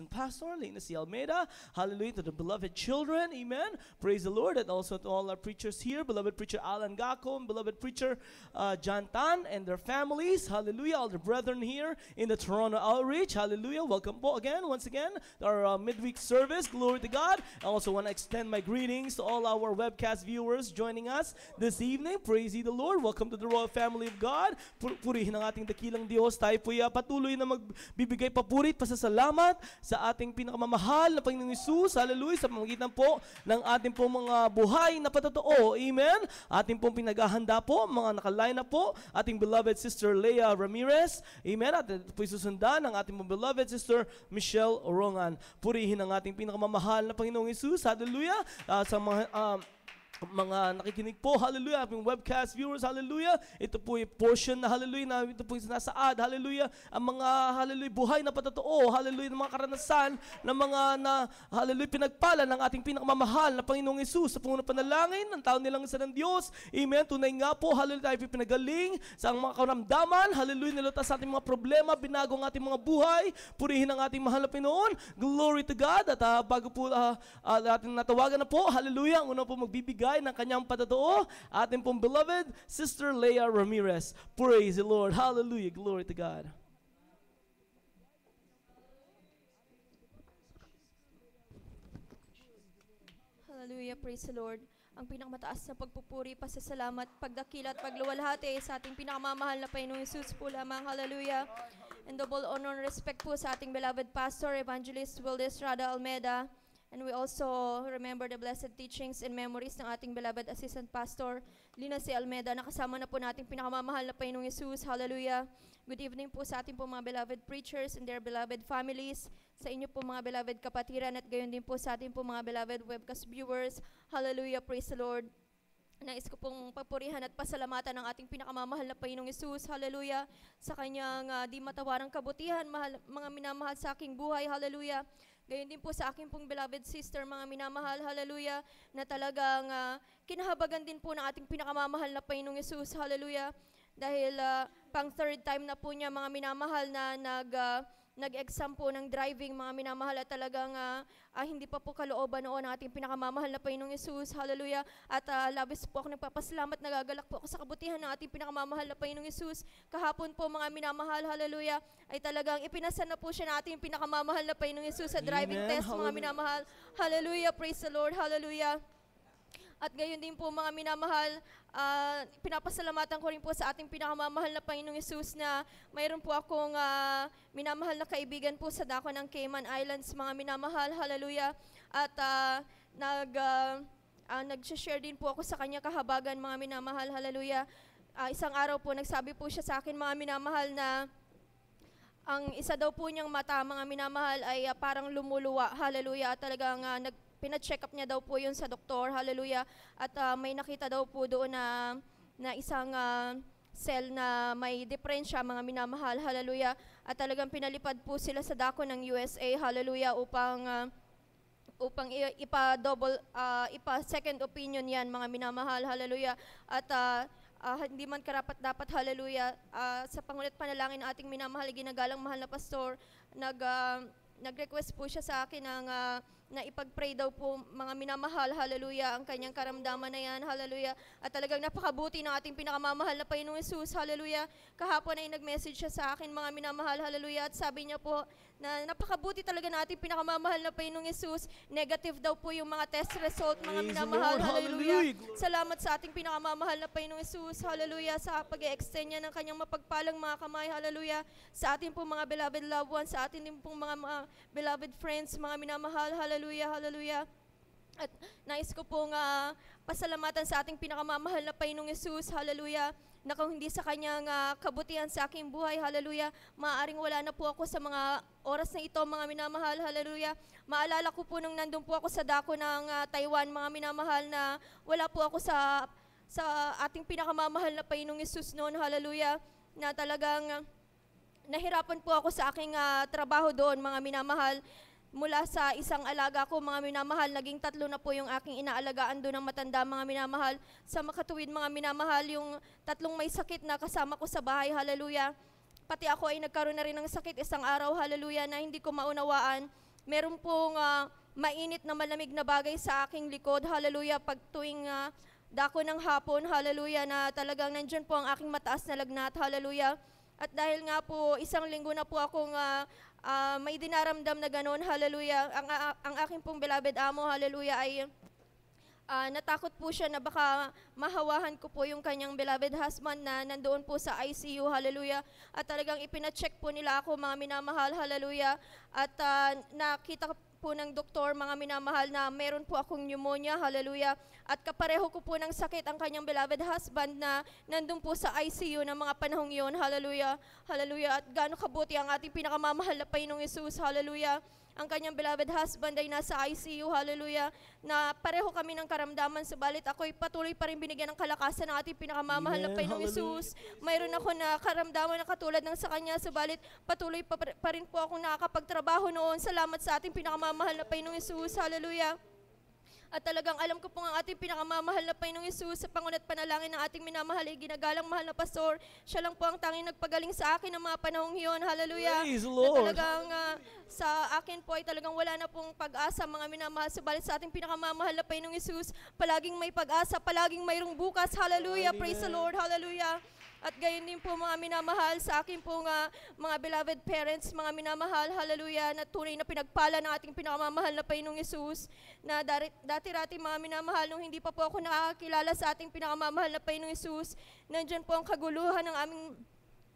Assistant Pastor Lena C. Almeida. Hallelujah, to the beloved children. Amen. Praise the Lord. And also to all our preachers here, beloved preacher Alan Gacco, and beloved preacher John Tan and their families. Hallelujah. All the brethren here in the Toronto Outreach. Hallelujah. Welcome po again, once again, to our midweek service. Glory to God. I also want to extend my greetings to all our webcast viewers joining us this evening. Praise ye the Lord. Welcome to the royal family of God. Purihin ang ating dakilang Diyos. Tayo po patuloy na magbibigay papurit, pasasalamat sa ating pinakamamahal na Panginoong Hesus. Hallelujah. Sa pamamagitan po ng ating po mga buhay na patotoo. Amen. Ating pong pinaghahanda po, mga nakaline na po, ating beloved Sister Leah Ramirez. Amen. At ito po susundan ng ating beloved Sister Michelle Orongan. Purihin ang ating pinakamamahal na Panginoong Hesus. Hallelujah. Sa mga nakikinig po, hallelujah, aming webcast viewers, hallelujah, ito po yung portion na hallelujah, na ito po yung sinasaad, hallelujah, ang mga hallelujah, buhay na patotoo, hallelujah, ng mga karanasan, ng mga hallelujah, pinagpala ng ating pinakamamahal na Panginoong Hesus sa punong panalangin, ng tao nilang isa ng Diyos, amen, tunay nga po, hallelujah, tayo pinagaling sa mga karamdaman, hallelujah, nilutas sa ating mga problema, binago ang ating mga buhay, purihin ang ating mahal na Pinoon, glory to God, at bago po ating natawagan na po, hallelujah, ang una po magbibigay ng kanyang patotoo, ating pong beloved Sister Leah Ramirez. Praise the Lord. Hallelujah. Glory to God. Hallelujah. Praise the Lord. Ang pinakamataas na pagpupuri, pasasalamat, pagdakila at pagluwalhati sa ating pinakamamahal na Panginoong Hesus po lamang. Hallelujah. And double honor and respect po sa ating beloved Pastor, Evangelist Wildes Rada Almeida. And we also remember the blessed teachings and memories ng ating beloved Assistant Pastor, Lina C. Almeida. Nakasama na po nating pinakamamahal na Panginoong Hesus. Hallelujah. Good evening po sa ating po mga beloved preachers and their beloved families. Sa inyo po mga beloved kapatiran at gayon din po sa ating po mga beloved webcast viewers. Hallelujah. Praise the Lord. Nais ko pong papurihan at pasalamatan ng ating pinakamamahal na Panginoong Hesus. Hallelujah. Sa kanyang di matawarang kabutihan, mga minamahal sa aking buhay. Hallelujah. Gayon din po sa aking pong beloved sister, mga minamahal, hallelujah, na talagang kinahabagan din po ng ating pinakamamahal na Panginoong Hesus, hallelujah, dahil pang third time na po niya, mga minamahal, na nag-exam po ng driving, mga minamahal, at talagang hindi pa po kalooban noon ang ating pinakamamahal na Panginoong Hesus, hallelujah, at labis po ako nagpapasalamat, nagagalak po ako sa kabutihan ng ating pinakamamahal na Panginoong Hesus. Kahapon po, mga minamahal, hallelujah, ay talagang ipinasa na po siya na ating pinakamamahal na Panginoong Hesus sa driving Amen. test, mga minamahal, hallelujah, praise the Lord, hallelujah. At gayon din po mga minamahal, pinapasalamatan ko rin po sa ating pinakamamahal na Panginoong Hesus na mayroon po akong minamahal na kaibigan po sa dako ng Cayman Islands, mga minamahal, hallelujah. At nag-share din po ako sa kanya kahabagan, mga minamahal, hallelujah. Isang araw po, nagsabi po siya sa akin, mga minamahal, na ang isa daw po niyang mata, mga minamahal, ay parang lumuluwa, hallelujah. At talagang pina-check up niya daw po yun sa doktor, hallelujah. At may nakita daw po doon na isang cell na may diferensya, mga minamahal, hallelujah. At talagang pinalipad po sila sa dako ng USA, hallelujah, upang ipa-second opinion yan, mga minamahal, hallelujah. At hindi man karapat dapat, hallelujah, sa pangulit panalangin ng ating minamahal, ginagalang mahal na pastor, nag-request po siya sa akin na ipag-pray daw po, mga minamahal, hallelujah, ang kanyang karamdaman na yan, hallelujah. At talagang napakabuti ng ating pinakamamahal na Panginoong Hesus, hallelujah. Kahapon ay nag-message siya sa akin, mga minamahal, hallelujah, at sabi niya po na napakabuti talaga ng ating pinakamamahal na Panginoong Hesus. Negative daw po yung mga test result, mga Praise minamahal, the Lord, hallelujah. hallelujah. Salamat sa ating pinakamamahal na Panginoong Hesus, hallelujah, sa pag-extend niya ng kanyang mapagpalang mga kamay, hallelujah, sa ating pong mga beloved loved ones, sa ating din pong mga beloved friends, mga minamahal, hallelujah, hallelujah. At nais ko pong pasalamatan sa ating pinakamamahal na Panginoong Hesus, hallelujah, na kung hindi sa kanyang kabutihan sa aking buhay, hallelujah, maaaring wala na po ako sa mga oras na ito, mga minamahal, hallelujah. Maalala ko po nung nandun po ako sa dako ng Taiwan, mga minamahal, na wala po ako sa ating pinakamamahal na Panginoong Hesus noon, hallelujah, na talagang nahirapan po ako sa aking trabaho doon, mga minamahal. Mula sa isang alaga ko, mga minamahal, naging 3 na po yung aking inaalagaan doon ng matanda, mga minamahal. Sa makatuwid, mga minamahal, yung 3 may sakit na kasama ko sa bahay, hallelujah. Pati ako ay nagkaroon na rin ng sakit isang araw, hallelujah, na hindi ko maunawaan. meron pong mainit na malamig na bagay sa aking likod, hallelujah, pag tuwing dako ng hapon, hallelujah, na talagang nandyan po ang aking mataas na lagnat, hallelujah. At dahil nga po, isang linggo na po akong may dinaramdam na gano'n, hallelujah, ang aking pong beloved amo, hallelujah, ay natakot po siya na baka mahawahan ko po yung kanyang beloved husband na nandoon po sa ICU, hallelujah. At talagang ipinacheck po nila ako, mga minamahal, hallelujah. At nakita po ng doktor, mga minamahal, na meron po akong pneumonia, hallelujah. At kapareho ko po ng sakit ang kanyang beloved husband na nandun po sa ICU ng mga panahong yon, hallelujah. Hallelujah. At gaano kabuti ang ating pinakamamahal na Panginoong Hesus, hallelujah. Ang kanyang beloved husband ay nasa ICU, hallelujah, na pareho kami ng karamdaman, subalit ako'y patuloy pa rin binigyan ng kalakasan ng ating pinakamamahal na Panginoong Hesus. Mayroon ako na karamdaman na katulad ng sa kanya, subalit patuloy pa rin po akong nakakapagtrabaho noon. Salamat sa ating pinakamamahal na Panginoong Hesus, hallelujah. At talagang alam ko po ang ating pinakamamahal na Panginoong Hesus, sa panguna't panalangin ng ating minamahal ay ginagalang mahal na pastor. Siya lang po ang tanging nagpagaling sa akin ng mga panahong iyon. Hallelujah. Praise the Na Lord. talagang sa akin po ay talagang wala na pong pag-asa, mga minamahal. Subalit sa ating pinakamamahal na Panginoong Hesus, palaging may pag-asa, palaging mayroong bukas. Hallelujah. Praise the Lord. Hallelujah. At gayon din po mga minamahal sa akin po mga beloved parents, mga minamahal, hallelujah, na tunay na pinagpala ng ating pinakamamahal na Panginoong Hesus, na dati-rati mga minamahal, nung hindi pa po ako nakakilala sa ating pinakamamahal na Panginoong Hesus, nandyan po ang kaguluhan ng aming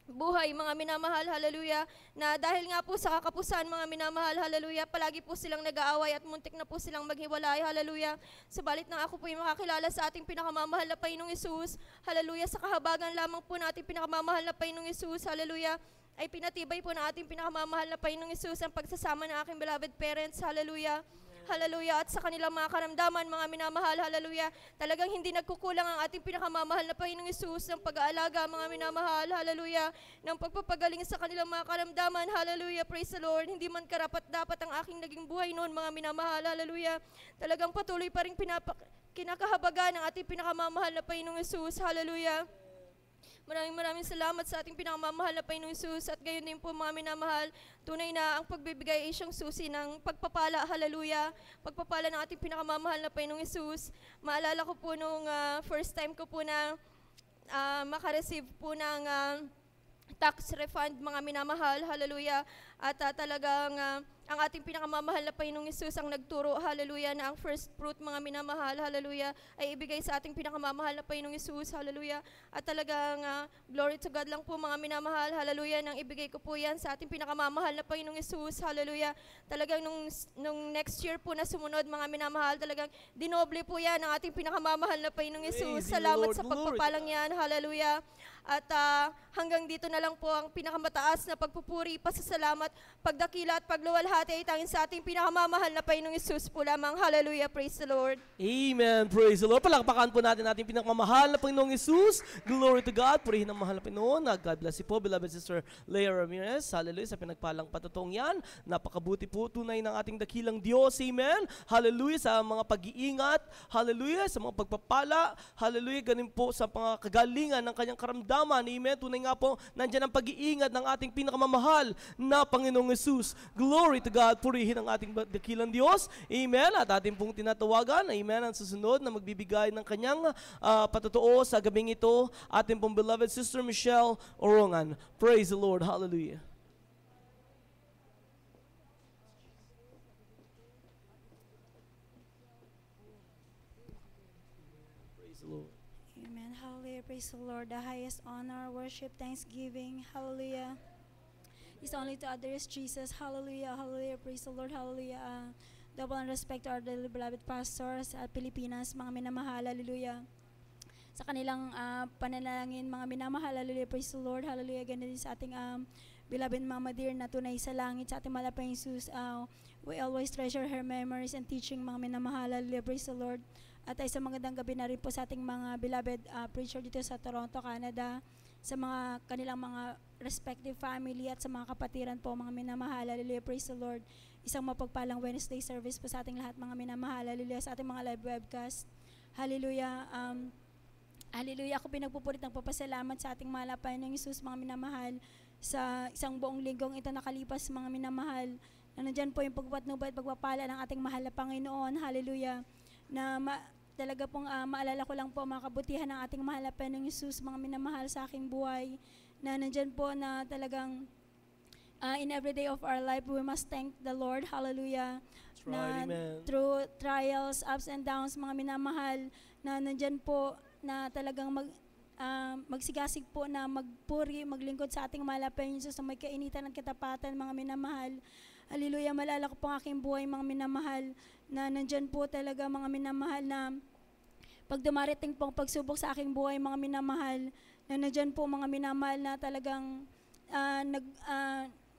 buhay, mga minamahal, hallelujah, na dahil nga po sa kakapusan, mga minamahal, hallelujah, palagi po silang nag-aaway at muntik na po silang maghiwalay, hallelujah. Subalit na ako po yung makakilala sa ating pinakamamahal na Panginoong Hesus, hallelujah, sa kahabagan lamang po na ating pinakamamahal na Panginoong Hesus, hallelujah, ay pinatibay po na ating pinakamamahal na Panginoong Hesus ang pagsasama ng aking beloved parents, hallelujah. Hallelujah. At sa kanilang mga karamdaman, mga minamahal, hallelujah, talagang hindi nagkukulang ang ating pinakamamahal na Panginoong Hesus ng pag-aalaga, mga minamahal, hallelujah, ng pagpapagaling sa kanilang mga karamdaman, hallelujah, praise the Lord. Hindi man karapat-dapat ang aking naging buhay noon, mga minamahal, hallelujah. Talagang patuloy pa rin kinakahabaga ng ating pinakamamahal na Panginoong Hesus, hallelujah. Maraming salamat sa ating pinakamamahal na Panginoong Hesus, at gayon din po mga minamahal, tunay na ang pagbibigay ay siyang susi ng pagpapala, hallelujah, pagpapala ng ating pinakamamahal na Panginoong Hesus. Maalala ko po nung first time ko po na makareceive po ng tax refund, mga minamahal, hallelujah, at talagang ang ating pinakamamahal na Panginoong Hesus ang nagturo, hallelujah, na ang first fruit, mga minamahal, hallelujah, ay ibigay sa ating pinakamamahal na Panginoong Hesus, hallelujah. At talagang glory to God lang po, mga minamahal, hallelujah, nang ibigay ko po yan sa ating pinakamamahal na Panginoong Hesus, hallelujah. Talagang nung next year po na sumunod, mga minamahal, talagang dinoble po yan ang ating pinakamamahal na Panginoong Hesus. Salamat sa pagpapalang yan, hallelujah. At hanggang dito na lang po ang pinakamataas na pagpupuri, pasasalamat, pagdakila at pagluwalhati ay tanging sa ating pinakamamahal na Panginoong Hesus po lamang. Hallelujah, praise the Lord. Amen, praise the Lord. Palakpakan po natin ating pinakamamahal na Panginoong Hesus. Glory to God. Purihin ang mahal na Panginoon. God bless you po, beloved Sister Leah Ramirez. Hallelujah, sa pinagpalang patutong yan. Napakabuti po tunay ng ating dakilang Diyos. Amen. Hallelujah, sa mga pag-iingat. Hallelujah, sa mga pagpapala. Hallelujah, ganin po sa mga kagalingan ng kanyang karamdaman. Amen. Tunay nga po, nandiyan ang pag-iingat ng ating pinakamamahal na Panginoong Hesus. Glory to God. Purihin ang ating dakilang Diyos. Amen. At ating pong tinatawagan, amen, ang susunod na magbibigay ng kanyang patotoo sa gabing ito, ating pong beloved Sister Michelle Orongan. Praise the Lord. Hallelujah. Praise the Lord. Amen. Hallelujah. Praise the Lord. The highest honor, worship, thanksgiving. Hallelujah. It's only to others, Jesus. Hallelujah. Hallelujah. Praise the Lord. Hallelujah. Double and respect to our dearly beloved pastors at Pilipinas, mga minamahal. Hallelujah. Sa kanilang panalangin, mga minamahal. Hallelujah. Praise the Lord. Hallelujah. Ganun din sa ating beloved Mama Dear na tunay sa langit, sa ating malapang Jesus. We always treasure her memories and teaching, mga minamahal. Hallelujah. Praise the Lord. At ay sa magandang gabi na rin po sa ating mga beloved preacher dito sa Toronto, Canada, sa mga kanilang mga respective family at sa mga kapatiran po, mga minamahal. Hallelujah, praise the Lord. Isang mapagpalang Wednesday service po sa ating lahat, mga minamahal. Hallelujah, sa ating mga live webcast. Hallelujah. Hallelujah, ako pinagpupulit ng papasalamat sa ating malapan ng Hesus, mga minamahal, sa isang buong linggong ito nakalipas, mga minamahal, na nandyan po yung pagpapatnubay at pagpapala ng ating mahal na Panginoon. Hallelujah. Na talaga pong maalala ko lang po mga kabutihan ng ating mahal na Panginoong Jesus, mga minamahal sa aking buhay, na nandyan po na talagang in every day of our life, we must thank the Lord. Hallelujah. That's right, amen. Through trials, ups and downs, mga minamahal, na nandyan po na talagang magsigasig po na magpuri, maglingkod sa ating mahal na Panginoong Jesus na may kainitan at katapatan, mga minamahal. Hallelujah. Malala ko po ang aking buhay, mga minamahal, na nandyan po talaga, mga minamahal, na pag dumarating pong pagsubok sa aking buhay, mga minamahal, na nandyan po, mga minamahal, na talagang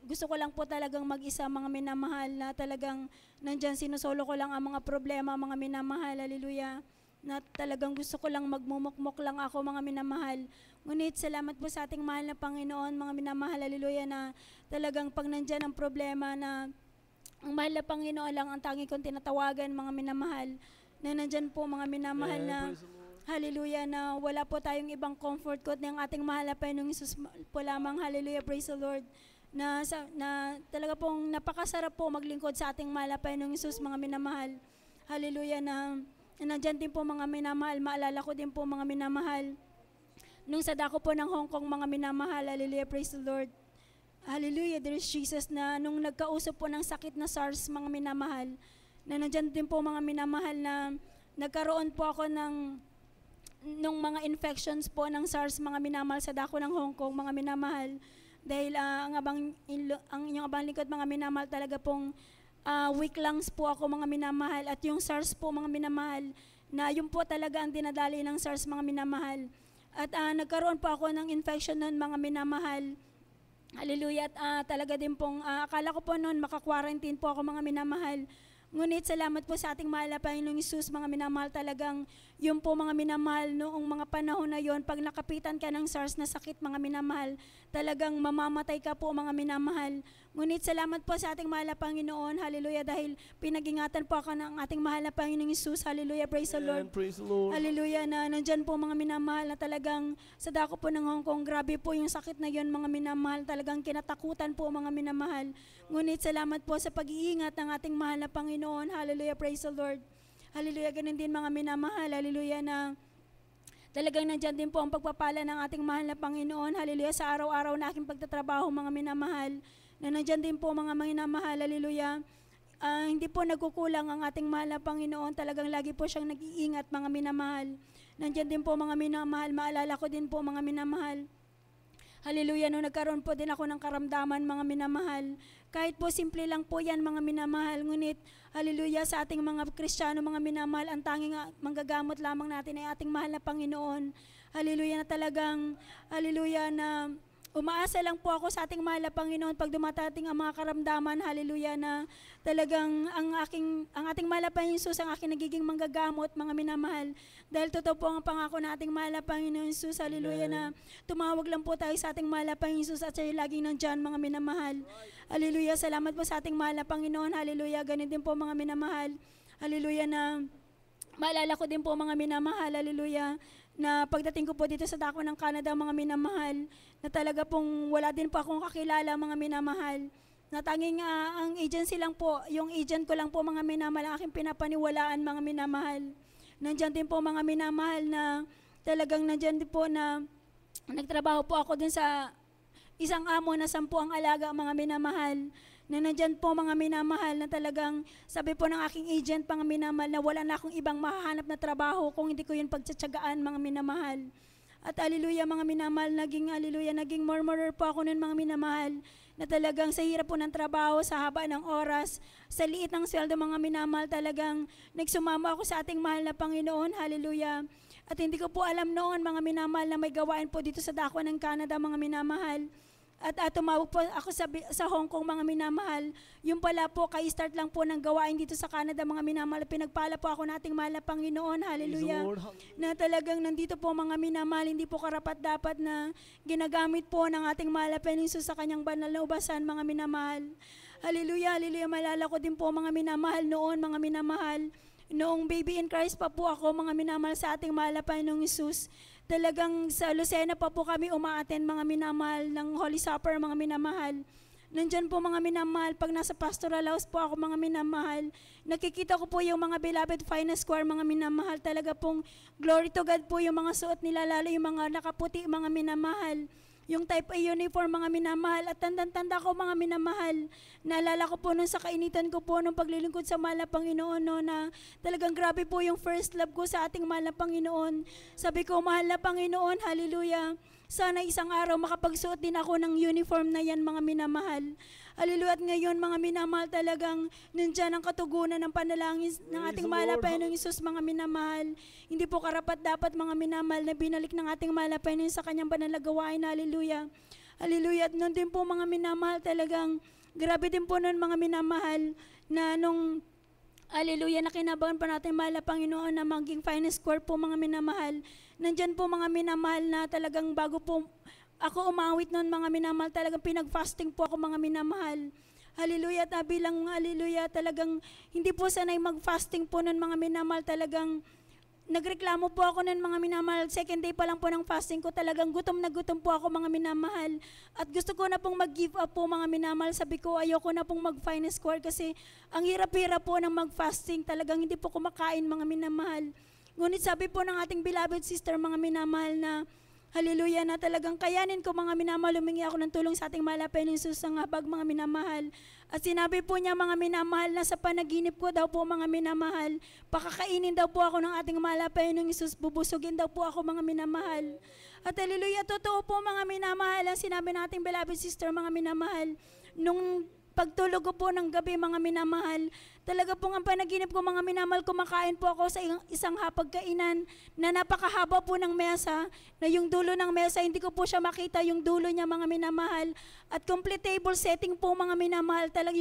gusto ko lang po talagang mag-isa, mga minamahal, na talagang nandyan sinusolo ko lang ang mga problema, mga minamahal. Hallelujah. Na talagang gusto ko lang magmumukmok lang ako, mga minamahal. Ngunit salamat po sa ating mahal na Panginoon, mga minamahal. Hallelujah. Na talagang pag nandyan ang problema, na ang mahal na Panginoon lang ang tangi kong tinatawagan, mga minamahal. Na nandyan po, mga minamahal, na hallelujah, na wala po tayong ibang comfort kundi ang ating mahal na Panginoong Jesus po lamang. Hallelujah, praise the Lord. Na talaga pong napakasarap po maglingkod sa ating mahal na Panginoong Jesus, mga minamahal. Hallelujah, na nandyan din po, mga minamahal. Maalala ko din po, mga minamahal, nung sa dako po ng Hong Kong, mga minamahal. Hallelujah, praise the Lord. Hallelujah, there is Jesus, na nung nagkausap po ng sakit na SARS, mga minamahal, na nandyan din po, mga minamahal, na nagkaroon po ako nung mga infections po ng SARS, mga minamahal, sa dako ng Hong Kong, mga minamahal. Dahil ang inyong abang lingkod, mga minamahal, talaga pong weak lungs po ako, mga minamahal. At yung SARS po, mga minamahal, na yun po talaga ang dinadali ng SARS, mga minamahal. At nagkaroon po ako ng infection noon, mga minamahal. Hallelujah. At talaga din pong, akala ko po noon maka-quarantine po ako, mga minamahal. Ngunit salamat po sa ating mahal na Panginoong Jesus, mga minamahal, talagang yun po, mga minamahal, noong mga panahon na yon, pag nakapitan ka ng SARS na sakit, mga minamahal, talagang mamamatay ka po, mga minamahal. Ngunit salamat po sa ating mahal na Panginoon, hallelujah, dahil pinag-ingatan po ako ng ating mahal na Panginoong Jesus, hallelujah, praise the Lord. Praise the Lord. Hallelujah, na nandyan po, mga minamahal, na talagang sa dako po ng Hong Kong, grabe po yung sakit na yon, mga minamahal, talagang kinatakutan po, mga minamahal. Ngunit salamat po sa pag-iingat ng ating mahal na Panginoon, hallelujah, praise the Lord. Hallelujah, ganun din, mga minamahal, hallelujah, na talagang nandyan din po ang pagpapala ng ating mahal na Panginoon, hallelujah, sa araw-araw na aking pagtatrabaho, mga minamahal, na nandyan din po, mga minamahal, hallelujah, hindi po nagkukulang ang ating mahal na Panginoon, talagang lagi po siyang nag-iingat, mga minamahal. Nandyan din po, mga minamahal, maalala ko din po, mga minamahal, hallelujah, nung nagkaroon po din ako ng karamdaman, mga minamahal, kahit po simple lang po yan, mga minamahal, ngunit hallelujah, sa ating mga Kristiyano, mga minamahal, ang tanging manggagamot lamang natin ay ating mahal na Panginoon. Hallelujah, na talagang, hallelujah, na umaasa lang po ako sa ating mahal na Panginoon pag dumatating ang mga karamdaman, hallelujah, na talagang ang ating mahal na Panginoon Jesus ang aking nagiging manggagamot, mga minamahal. Dahil totoo po ang pangako na ating mahal na Panginoon Jesus, hallelujah, na tumawag lang po tayo sa ating mahal na Panginoon Jesus at siya laging nandyan, mga minamahal. Hallelujah, salamat po sa ating mahal na Panginoon, hallelujah, ganun din po, mga minamahal. Hallelujah, na maalala ko din po, mga minamahal, hallelujah, na pagdating ko po dito sa dako ng Canada, mga minamahal, na talaga pong wala din po akong kakilala, mga minamahal, na tanging ang agency lang po, yung agent ko lang po, mga minamahal, ang aking pinapaniwalaan, mga minamahal. Nandyan din po, mga minamahal, na talagang nandyan din po na nagtrabaho po ako dun sa isang amo na 10 ang alaga, mga minamahal, na nandyan po, mga minamahal, na talagang sabi po ng aking agent, mga minamahal, na wala na akong ibang mahahanap na trabaho kung hindi ko yun pagtsatsagaan, mga minamahal. At hallelujah, mga minamahal, naging murmurer po ako nun, mga minamahal, na talagang sa hirap po ng trabaho, sa haba ng oras, sa liit ng sweldo, mga minamahal, talagang nagsumama ako sa ating mahal na Panginoon, hallelujah. At hindi ko po alam noon, mga minamahal, na may gawain po dito sa dako ng Canada, mga minamahal. At tumawag po ako sa Hong Kong, mga minamahal. Yung pala po, kay-start lang po ng gawain dito sa Canada, mga minamahal. Pinagpala po ako nating mahal na Panginoon, hallelujah. Na talagang nandito po, mga minamahal, hindi po karapat-dapat na ginagamit po ng ating mahal na Panginoon sa kanyang banal na ubasan, mga minamahal. Hallelujah, hallelujah. Malala ko din po, mga minamahal, noon, mga minamahal. Noong baby in Christ pa po ako, mga minamahal, sa ating mahal na Panginoong Jesus. Talagang sa Lucena pa po kami umaattend, mga minamahal, ng Holy Supper, mga minamahal. Nandyan po mga minamahal, pag nasa pastoral house po ako mga minamahal, nakikita ko po yung mga beloved finest choir mga minamahal, talaga pong glory to God po yung mga suot nila, lalo yung mga nakaputi mga minamahal, yung type A uniform mga minamahal, at tanda ko mga minamahal, naalala ko po nung sa kainitan ko po nung paglilingkod sa mahal na Panginoon, no, na talagang grabe po yung first love ko sa ating mahal na Panginoon. Sabi ko, mahal na Panginoon, hallelujah, sana isang araw makapagsuot din ako ng uniform na yan mga minamahal. Hallelujah. At ngayon mga minamahal, talagang nandyan ang katugunan ng panalangin ng ating mahal na Panginoong Hesus mga minamahal. Hindi po karapat dapat mga minamahal na binalik ng ating mahal na Panginoon sa kanyang banal na gawain. Hallelujah. Hallelujah. At nun din po mga minamahal, talagang grabe din po nun mga minamahal na nung hallelujah, na kinabahan pa natin mahal na Panginoon na maging finest choir po mga minamahal. Nandyan po mga minamahal na talagang bago po ako umawit noon mga minamahal, talagang pinag-fasting po ako mga minamahal. Hallelujah, at bilang hallelujah, talagang hindi po sanay mag-fasting po noon mga minamahal, talagang nagreklamo po ako noon mga minamahal. Second day pa lang po ng fasting ko, talagang gutom na gutom po ako mga minamahal. At gusto ko na pong mag-give up po mga minamahal. Sabi ko, ayoko na pong mag-finest choir kasi ang hirap-hirap po ng mag-fasting. Talagang hindi po kumakain mga minamahal. Ngunit sabi po ng ating beloved sister mga minamahal na hallelujah, na talagang kayanin ko mga minamahal, humingi ako ng tulong sa ating mahal na Panginoong Hesus ng habag mga minamahal. At sinabi po niya mga minamahal na sa panaginip ko daw po mga minamahal, pakakainin daw po ako ng ating mahal na Panginoong Hesus, bubusugin daw po ako mga minamahal. At hallelujah, totoo po mga minamahal ang sinabi ng ating beloved sister mga minamahal. Nung pagtulog ko po ng gabi mga minamahal, talaga pong ang panaginip ko mga minamahal, kumakain po ako sa isang hapagkainan na napakahaba po ng mesa, na yung dulo ng mesa, hindi ko po siya makita yung dulo niya mga minamahal. At complete table setting po mga minamahal, talaga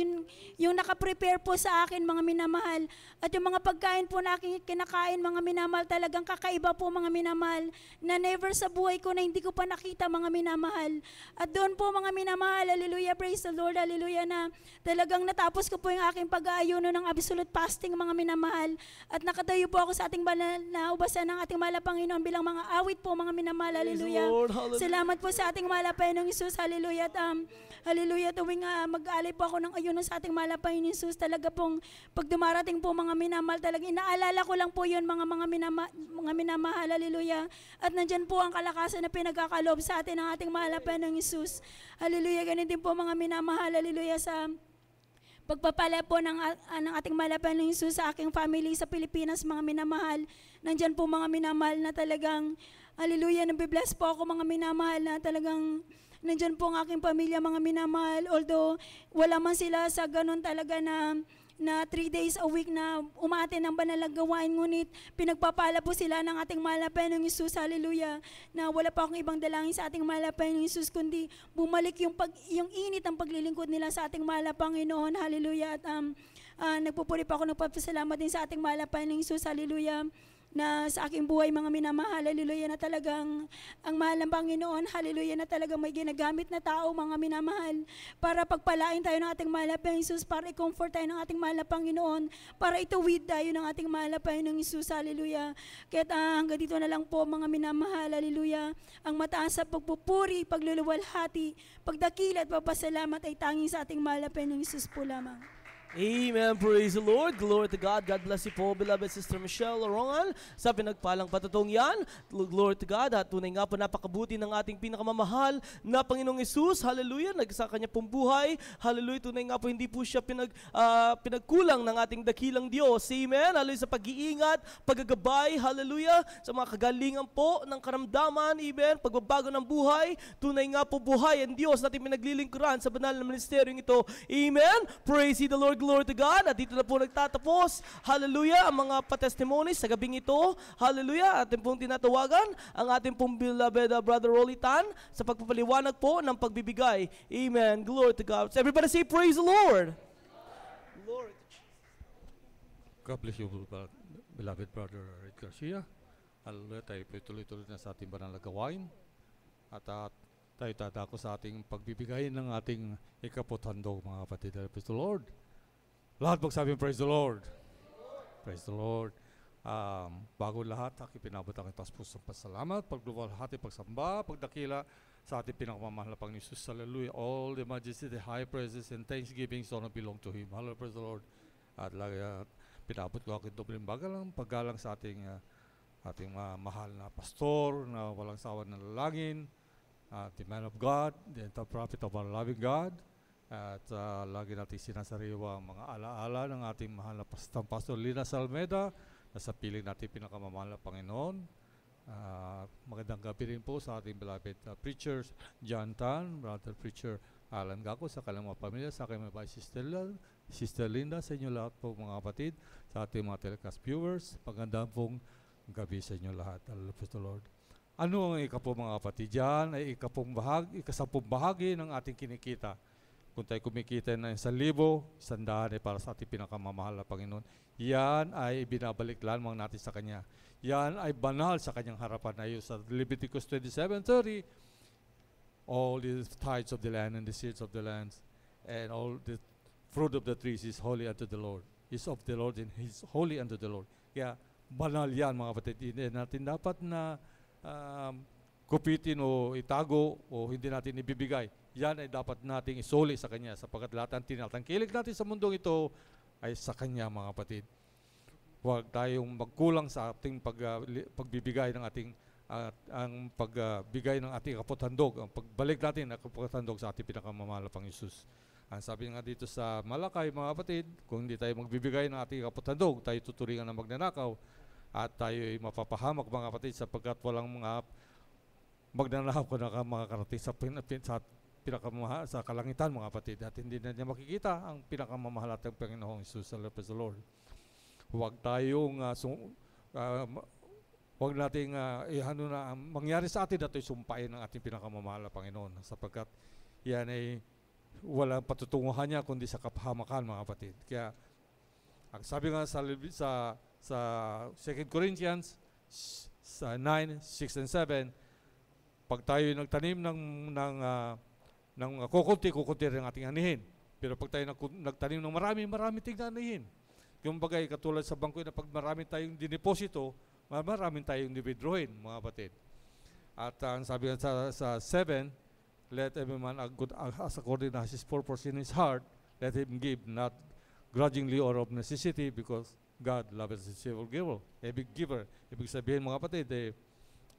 yung nakaprepare po sa akin mga minamahal. At yung mga pagkain po na kinakain mga minamahal, talagang kakaiba po mga minamahal, na never sa buhay ko na hindi ko pa nakita mga minamahal. At doon po mga minamahal, hallelujah, praise the Lord, hallelujah, na talagang natapos ko po yung aking pag-aayuno ng absolute fasting mga minamahal. At nakatayo po ako sa ating banal na ubasan ng ating mahal na Panginoon bilang mga awit po mga minamahal, hallelujah. Salamat po sa ating mahal na Panginoong Hesus, hallelujah. Hallelujah, tuwing mag-aalay po ako ng ayuno sa ating mahal na Panginoong Hesus, talaga pong pag dumarating po mga minamahal, talagang inaalala ko lang po yun mga minamahal, hallelujah. At nandyan po ang kalakasan na pinagkakaloob sa atin ng ating mahal na Panginoong Hesus, hallelujah. Ganun din po mga minamahal, hallelujah, sa pagpapala po ng ating mahal na Panginoong Hesus sa aking family sa Pilipinas mga minamahal. Nandyan po mga minamahal na talagang hallelujah, nabibless po ako mga minamahal, na talagang nandyan po ang aking pamilya mga minamahal, although wala man sila sa ganun talaga na 3 days a week na umaaten ng banal na gawain, ngunit pinagpapala po sila ng ating mahal na Panginoong Hesus, hallelujah, na wala pa akong ibang dalangin sa ating mahal na Panginoong Hesus, kundi bumalik yung init ng paglilingkod nila sa ating mahal na Panginoon, hallelujah. At nagpupuri pa ako, nagpapasalamat din sa ating mahal na Panginoong Hesus, hallelujah, na sa aking buhay mga minamahal, hallelujah, na talagang ang mahal ng Panginoon, hallelujah, na talagang may ginagamit na tao mga minamahal para pagpalain tayo ng ating mahal na Panginoong Hesus, para i-comfort tayo ng ating mahal na Panginoon, para ituwid tayo ng ating mahal na Panginoong Hesus, hallelujah. Kaya hanggang dito na lang po mga minamahal, hallelujah. Ang mataas sa pagpupuri, pagluluwalhati, pagdakila at papasalamat ay tanging sa ating mahal na Panginoong Hesus po lamang. Amen. Praise the Lord. Glory to God. God bless you po, beloved Sister Michelle Lorongan, sa pinagpalang patatong yan. Glory to God. At tunay nga po, napakabuti ng ating pinakamamahal na Panginoong Hesus. Hallelujah. Sa kanya pong buhay. Hallelujah. Tunay nga po, hindi po siya pinagkulang ng ating dakilang Diyos. Amen. Hallelujah. Sa pag-iingat, paggagabay. Hallelujah. Sa mga kagalingan po ng karamdaman. Amen. Pagbabago ng buhay. Tunay nga po, buhay ang Diyos natin pinaglilingkuran sa banal na ministeryong ito. Amen. Praise the Lord. Glory to God. At dito na po nagtatapos, hallelujah, ang mga pa-testimonies sa gabing ito. Hallelujah. Atin pong tinatawagan ang ating pong beloved Brother Rolly Tan sa pagpapaliwanag po ng pagbibigay. Amen. Glory to God. So everybody say, praise the Lord. Glory to Jesus. God bless you, beloved Brother Red Garcia. Hallelujah. Tayo po tuloy-tuloy na sa ating banal na gawain. At tayo tatako sa ating pagbibigay ng ating ikaputhandog, mga kapatid. Praise the Lord. Lahat magsabi, praise the Lord. Praise the Lord. Bago lahat, pinabot ang taas pusong pasalamat, pagluwalhati, pagsamba, pagdakila sa ating pinakamamahal na Panginoon Jesus. Hallelujah. All the majesty, the high praises, and thanksgiving so na belong to Him. Hallelujah, praise the Lord. At lagi pinabot ko aking dobleng paggalang sa ating mahal na pastor na walang sawa na lalangin, the man of God, the prophet of our loving God. At lagi natin sinasariwa ang mga alaala ng ating mahal na Pastor Lina Salmeda na sa piling natin pinakamamahal na Panginoon. Magandang gabi rin po sa ating beloved preachers, John Tan, brother preacher Alan Gako, sa kanilang mga pamilya, sa aking mga Sister Linda, sa inyo lahat po mga kapatid, sa ating mga telecast viewers, magandang pong gabi sa inyo lahat. Hallelujah, praise the Lord. Ano ang ika po mga kapatid? Yan ay ikasampung bahagi ng ating kinikita. Kung tayo kumikita na 1,000, 100 ay para sa ating pinakamamahal na Panginoon. Yan ay binabalik lamang natin sa Kanya. Yan ay banal sa Kanyang harapan. Ayon sa Leviticus 27:30, all the tithes of the land and the seeds of the lands and all the fruit of the trees is holy unto the Lord. Is of the Lord and is holy unto the Lord. Kaya banal yan mga kapatid. Hindi natin dapat na kupitin o itago o hindi natin ibibigay. Yan ay dapat nating isoli sa Kanya sapagkat lahat ng tinatangkilik natin sa mundong ito ay sa Kanya mga kapatid. Huwag tayong magkulang sa ating pagbibigay ng ating ang pagbigay ng ating kaputhandog, ang pagbalik natin ng kaputhandog sa ating pinakamamahal na Panginoon Jesus. Ang sabi nga dito sa Malakay mga kapatid, kung hindi tayo magbibigay ng ating kaputhandog, tayo tuturingan ng magnanakaw at tayo ay mapapahamak mga kapatid sapagkat walang mga magnanakaw ko na mga karating sa kalangitan mga kapatid at hindi na niya makikita ang pinakamamahal nating Panginoong Jesus. Praise the Lord. Huwag tayong huwag nating mangyari sa atin at ito'y sumpain ng ating pinakamamahal na Panginoon sapagkat yan ay walang patutunguhan niya kundi sa kapahamakan mga kapatid. Kaya ang sabi nga sa 2 Corinthians 9, 6 and 7, pag tayo nagtanim ng kukunti rin ang ating anihin. Pero pag tayo nagtanim ng marami tingnan anihin. Yung bagay katulad sa bangko na pag marami tayong dineposito, marami tayong withdrawin mga kapatid. At ang sabi nga sa 7, let every man as according to his purpose in his heart, let him give, not grudgingly or of necessity, because God loves a cheerful giver. Ibig sabihin mga kapatid,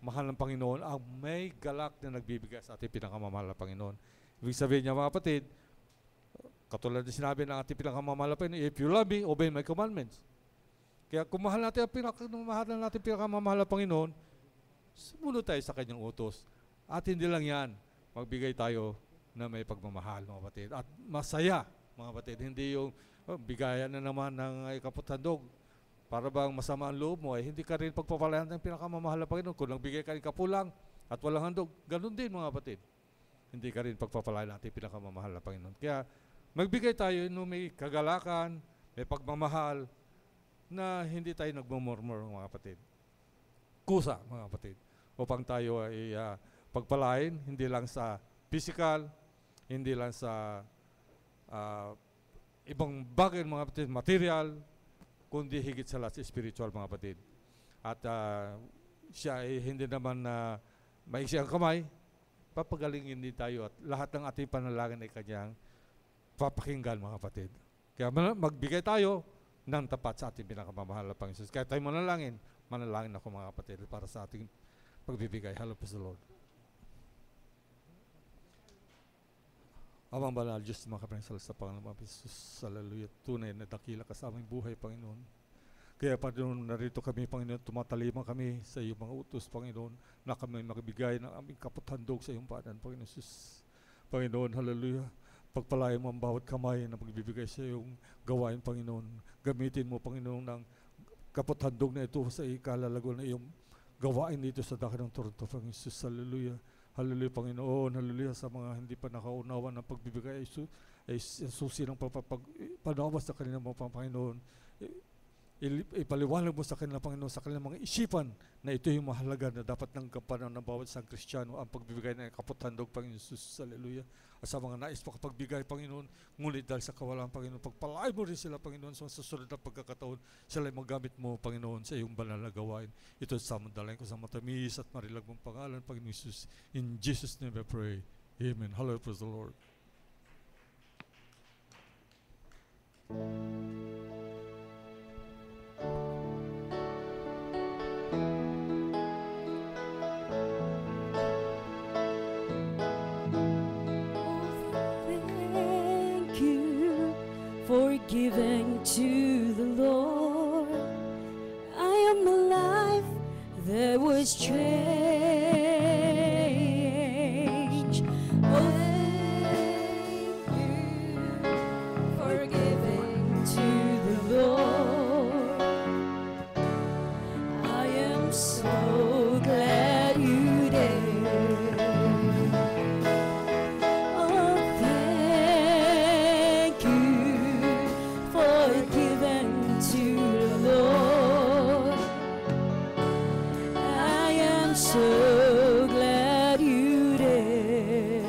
mahal ng Panginoon ang may galak na nagbibigay sa ating pinakamamahal na Panginoon. Ibig sabihin niya mga kapatid, katulad na sinabi ng ating pinakamamahal na Panginoon, if you love me, obey my commandments. Kaya kung mahal natin ang pinakamamahal na Panginoon, sumunod tayo sa Kanyang utos. At hindi lang yan, magbigay tayo na may pagmamahal mga kapatid. At masaya mga kapatid, hindi yung bigayan na naman ng kaputhandog. Para bang masama ang loob mo, hindi ka rin pagpapalayan ng pinakamamahal na Panginoon. Kung nagbigay ka rin kapulang at walang handog, ganun din mga kapatid. Hindi ka rin pagpapalayan natin pinakamamahal na Panginoon. Kaya magbigay tayo no may kagalakan, may pagmamahal, na hindi tayo nagmumurmur mga kapatid. Kusa mga kapatid. Upang tayo ay pagpalain, hindi lang sa physical, hindi lang sa ibang bagay mga kapatid, material, kundi higit sa lahat spiritual mga kapatid. At siya ay hindi naman maiksi ang kamay, papagalingin din tayo at lahat ng ating panalangin ay Kanyang papakinggan mga kapatid. Kaya magbigay tayo ng tapat sa ating pinakamamahal na Panginoon. Kaya tayo manalangin ako mga kapatid para sa ating pagbibigay. Hallelujah, praise the Lord. Amang banal, Diyos, mga kapatid, sa Panginoon Jesus, hallelujah, tunay na dakila ka sa aming buhay, Panginoon. Kaya, Panginoon, narito kami, Panginoon, tumatalima kami sa iyong mga utos, Panginoon, na kami magbigay ng aming kaputhandog sa iyong panan, Panginoon Jesus. Panginoon, hallelujah, pagpalain mo ang bawat kamay na magbibigay sa iyong gawain, Panginoon. Gamitin mo, Panginoon, ng kaputhandog na ito sa ikalalago na iyong gawain dito sa dako ng Toronto, Panginoon Jesus, hallelujah. Hallelujah, Panginoon. Hallelujah, sa mga hindi pa nakaunawa ng pagbibigay ay susi ng panawas sa kanilang mga Panginoon. ipaliwanag mo sa kanila, Panginoon, sa kanilang mga isipan na ito yung mahalaga na dapat ng kapanan ng bawat isang Kristiyano, ang pagbibigay ng kaputandog, Panginoon Jesus. Hallelujah. At sa mga nais makapagbigay, Panginoon, ngunit dahil sa kawalan, Panginoon, pagpalain mo rin sila, Panginoon, sa susunod na pagkakataon, sila magamit mo, Panginoon, sa iyong banal na gawain. Ito sa mandalay ko sa matamis at marilag mong pangalan, Panginoon Jesus. In Jesus' name I pray. Amen. Hallelujah. Praise the Lord. Thank you for giving to the Lord. I am alive, there was change. Oh, thank you for giving to the Lord. I am so glad you did. Oh, thank you for giving to the Lord. I am so glad you did.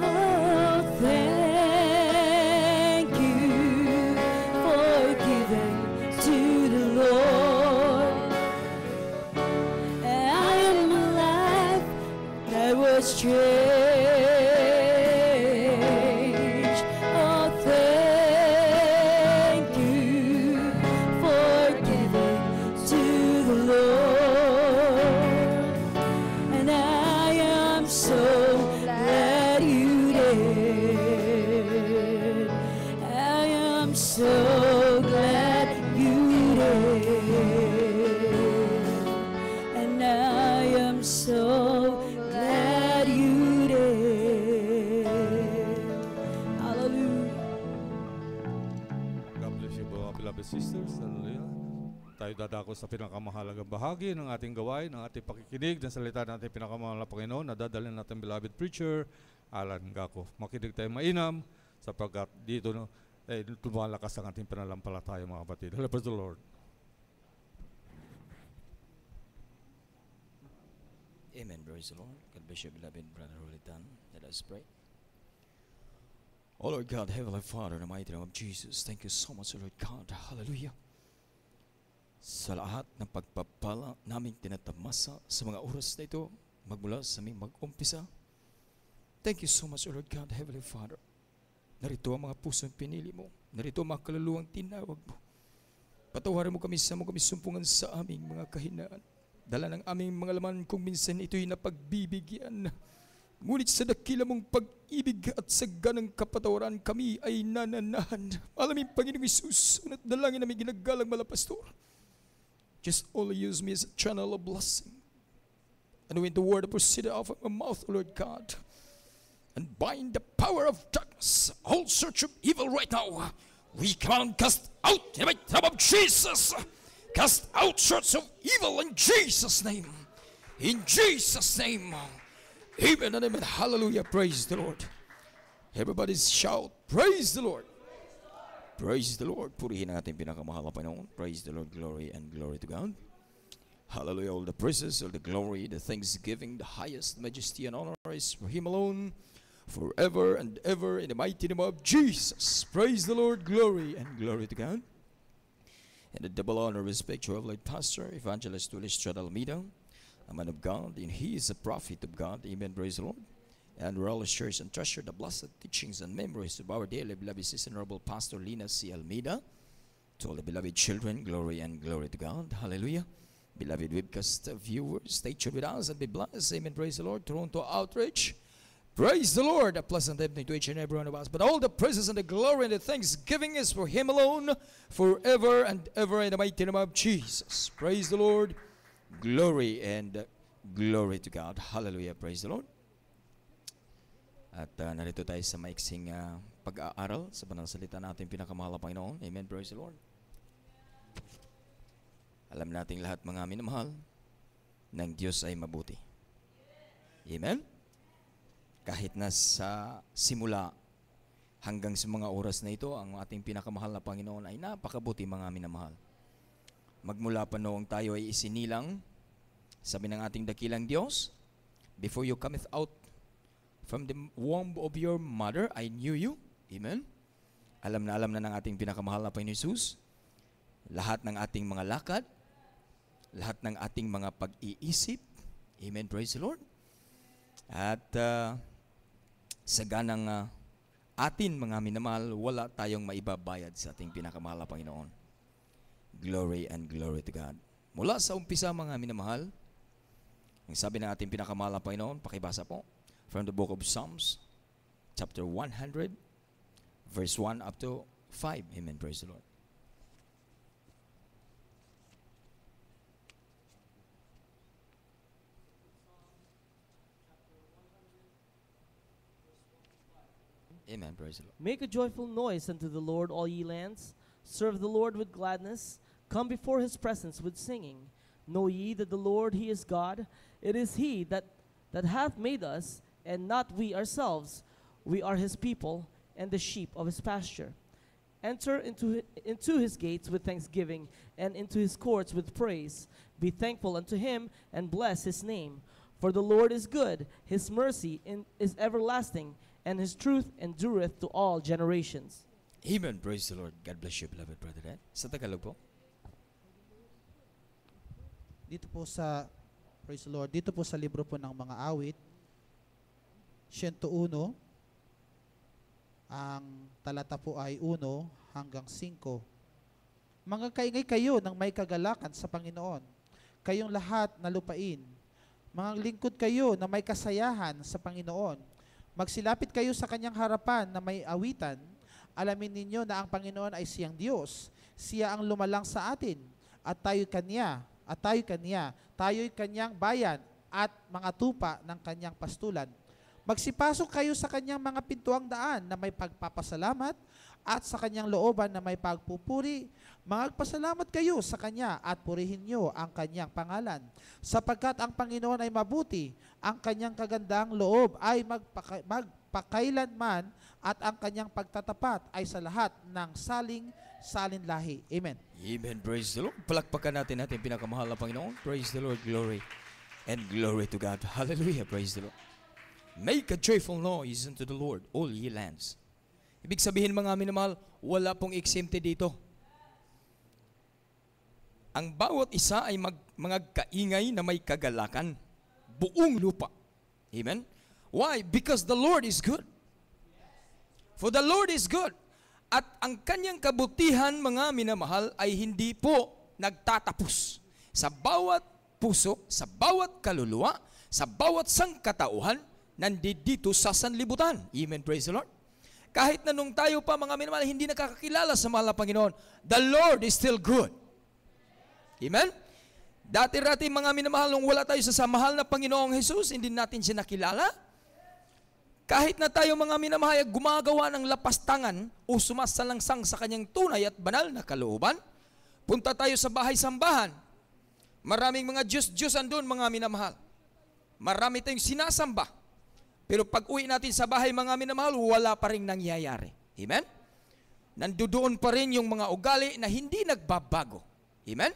Oh, thank you for giving to the Lord. I am alive, that was strange. Oh, thank you for giving to the Lord. And I am so glad you did. I am so glad you did. And I am so glad you did. Hallelujah. God bless you, mga beloved sisters. Hallelujah. Tayo dadako sa pinakamahalagang bahagi ng ating gawain, ng ating pakikinig ng salita ng ating pinakamahal na Panginoon na dadalhin natin beloved preacher, Alan Gako. Makinig tayo mainam sapagkat dito lumalakas ang ating pananampalataya, mga kapatid. Hallelujah, praise the Lord. Amen. Praise the Lord. God bless you, beloved brother Rolitan. Let us pray. Oh Lord God, Heavenly Father, in the mighty name of Jesus, thank you so much, Lord God. Hallelujah. Sa lahat ng pagpapala naming tinatamasa sa mga oras na ito, magmula sa aming mag-umpisa, thank you so much, Lord God, Heavenly Father. Narito ang mga pusong pinili mo. Narito ang mga kaluluwang tinawag mo. Patawarin mo kami sa mga sumpungan sa aming mga kahinaan. Dala ng aming mga laman kung minsan ito'y napagbibigyan. Ngunit sa dakila mong pag-ibig at sa ganang kapatawaran kami ay nananahan. Alaming Panginoong Isus, at dalangin namin ginagalang malapastor. Just only use me as a channel of blessing. And when the word proceeded out of my mouth, Lord God, and bind the power of darkness, all search of evil right now, we come and cast out in the name of Jesus. Cast out sorts of evil in Jesus' name. In Jesus' name. Amen and amen. Hallelujah. Praise the Lord. Everybody shout, praise the Lord. Praise the Lord. Purihin natin pinakamahal na Panginoon. Praise the Lord. Glory and glory to God. Hallelujah. All the praises, all the glory, the thanksgiving, the highest majesty and honor is for Him alone, forever and ever, in the mighty name of Jesus. Praise the Lord. Glory and glory to God. And the double honor, respect to our late pastor, Evangelist Tulis Almeida, a man of God, and he is a prophet of God. Amen. Praise the Lord. And we all cherish and treasure the blessed teachings and memories of our dearly beloved sister, Honorable Pastor Lina C. Almeida. To all the beloved children, glory and glory to God. Hallelujah. Beloved webcast viewers, stay tuned with us and be blessed. Amen. Praise the Lord. Toronto Outreach. Praise the Lord. A pleasant evening to each and every one of us. But all the praises and the glory and the thanksgiving is for Him alone, forever and ever, in the mighty name of Jesus. Praise the Lord. Glory and glory to God. Hallelujah. Praise the Lord. At narito tayo sa maiksing pag-aaral sa banal salita natin pinakamahal na Panginoon. Amen. Praise the Lord. Alam nating lahat, mga minamahal, ng Diyos ay mabuti. Amen? Kahit na sa simula, Hanggang sa mga oras na ito, ang ating pinakamahal na Panginoon ay napakabuti, mga minamahal. Magmula pa noong tayo ay isinilang, sabi ng ating dakilang Diyos, before you cometh out from the womb of your mother, I knew you. Amen? Alam na ng ating pinakamahal na Panginoon Jesus, lahat ng ating mga lakad, lahat ng ating mga pag-iisip. Amen, praise the Lord. At sa ganang atin, mga minamahal, wala tayong maibabayad sa ating pinakamahal na Panginoon. Glory and glory to God. Mula sa umpisa, mga minamahal, ang sabi ng ating pinakamahal na Panginoon, pakibasa po, from the book of Psalms, chapter 100, verse 1 up to 5. Amen, praise the Lord. Amen, praise the Lord. Make a joyful noise unto the Lord, all ye lands. Serve the Lord with gladness. Come before his presence with singing. Know ye that the Lord, he is God. It is he that hath made us, and not we ourselves. We are his people, and the sheep of his pasture. Enter into his gates with thanksgiving, and into his courts with praise. Be thankful unto him, and bless his name. For the Lord is good, his mercy is everlasting, and his truth endureth to all generations. Amen, praise the Lord. God bless you, beloved brother. Sa Tagalog po. Dito po sa, praise the Lord, dito po sa libro po ng mga awit, 101, ang talata po ay 1 hanggang 5. Mga kaingay kayo ng may kagalakan sa Panginoon, kayong lahat na lupain. Mga lingkod kayo na may kasayahan sa Panginoon. Magsilapit kayo sa kanyang harapan na may awitan. Alamin ninyo na ang Panginoon ay siyang Diyos. Siya ang lumalang sa atin at tayo'y kanyang bayan at mga tupa ng kanyang pastulan. Magsipasok kayo sa kanyang mga pintuang daan na may pagpapasalamat at sa kanyang looban na may pagpupuri. Magpasalamat kayo sa kanya at purihin nyo ang kanyang pangalan. Sapagkat ang Panginoon ay mabuti, ang kanyang kagandang loob ay magpakailanman at ang kanyang pagtatapat ay sa lahat ng salin lahi. Amen. Amen, praise the Lord. Palakpakan natin pinakamahal na Panginoon. Praise the Lord, glory and glory to God. Hallelujah, praise the Lord. Make a joyful noise unto the Lord, all ye lands. Ibig sabihin, mga minamahal, wala pong exempted dito. Ang bawat isa ay mga kaingay na may kagalakan. Buong lupa. Amen? Why? Because the Lord is good. For the Lord is good. At ang kanyang kabutihan, mga minamahal, ay hindi po nagtatapos. Sa bawat puso, sa bawat kaluluwa, sa bawat sangkatauhan, nandito sa sanlibutan. Amen, praise the Lord. Kahit na nung tayo pa, mga minamahal, hindi nakakakilala sa mahal na Panginoon, the Lord is still good. Amen? Dati-rati, mga minamahal, nung wala tayo sa mahal na Panginoong Jesus, hindi natin siya nakilala. Kahit na tayo, mga minamahal, gumagawa ng lapastangan o sumasalangsang sa kanyang tunay at banal na kalooban, punta tayo sa bahay-sambahan. Maraming mga Diyos-Diyosan doon, mga minamahal. Marami tayong sinasamba. Pero pag uwi natin sa bahay, mga minamahal, wala pa rin nangyayari. Amen? Nandoon pa rin yung mga ugali na hindi nagbabago. Amen?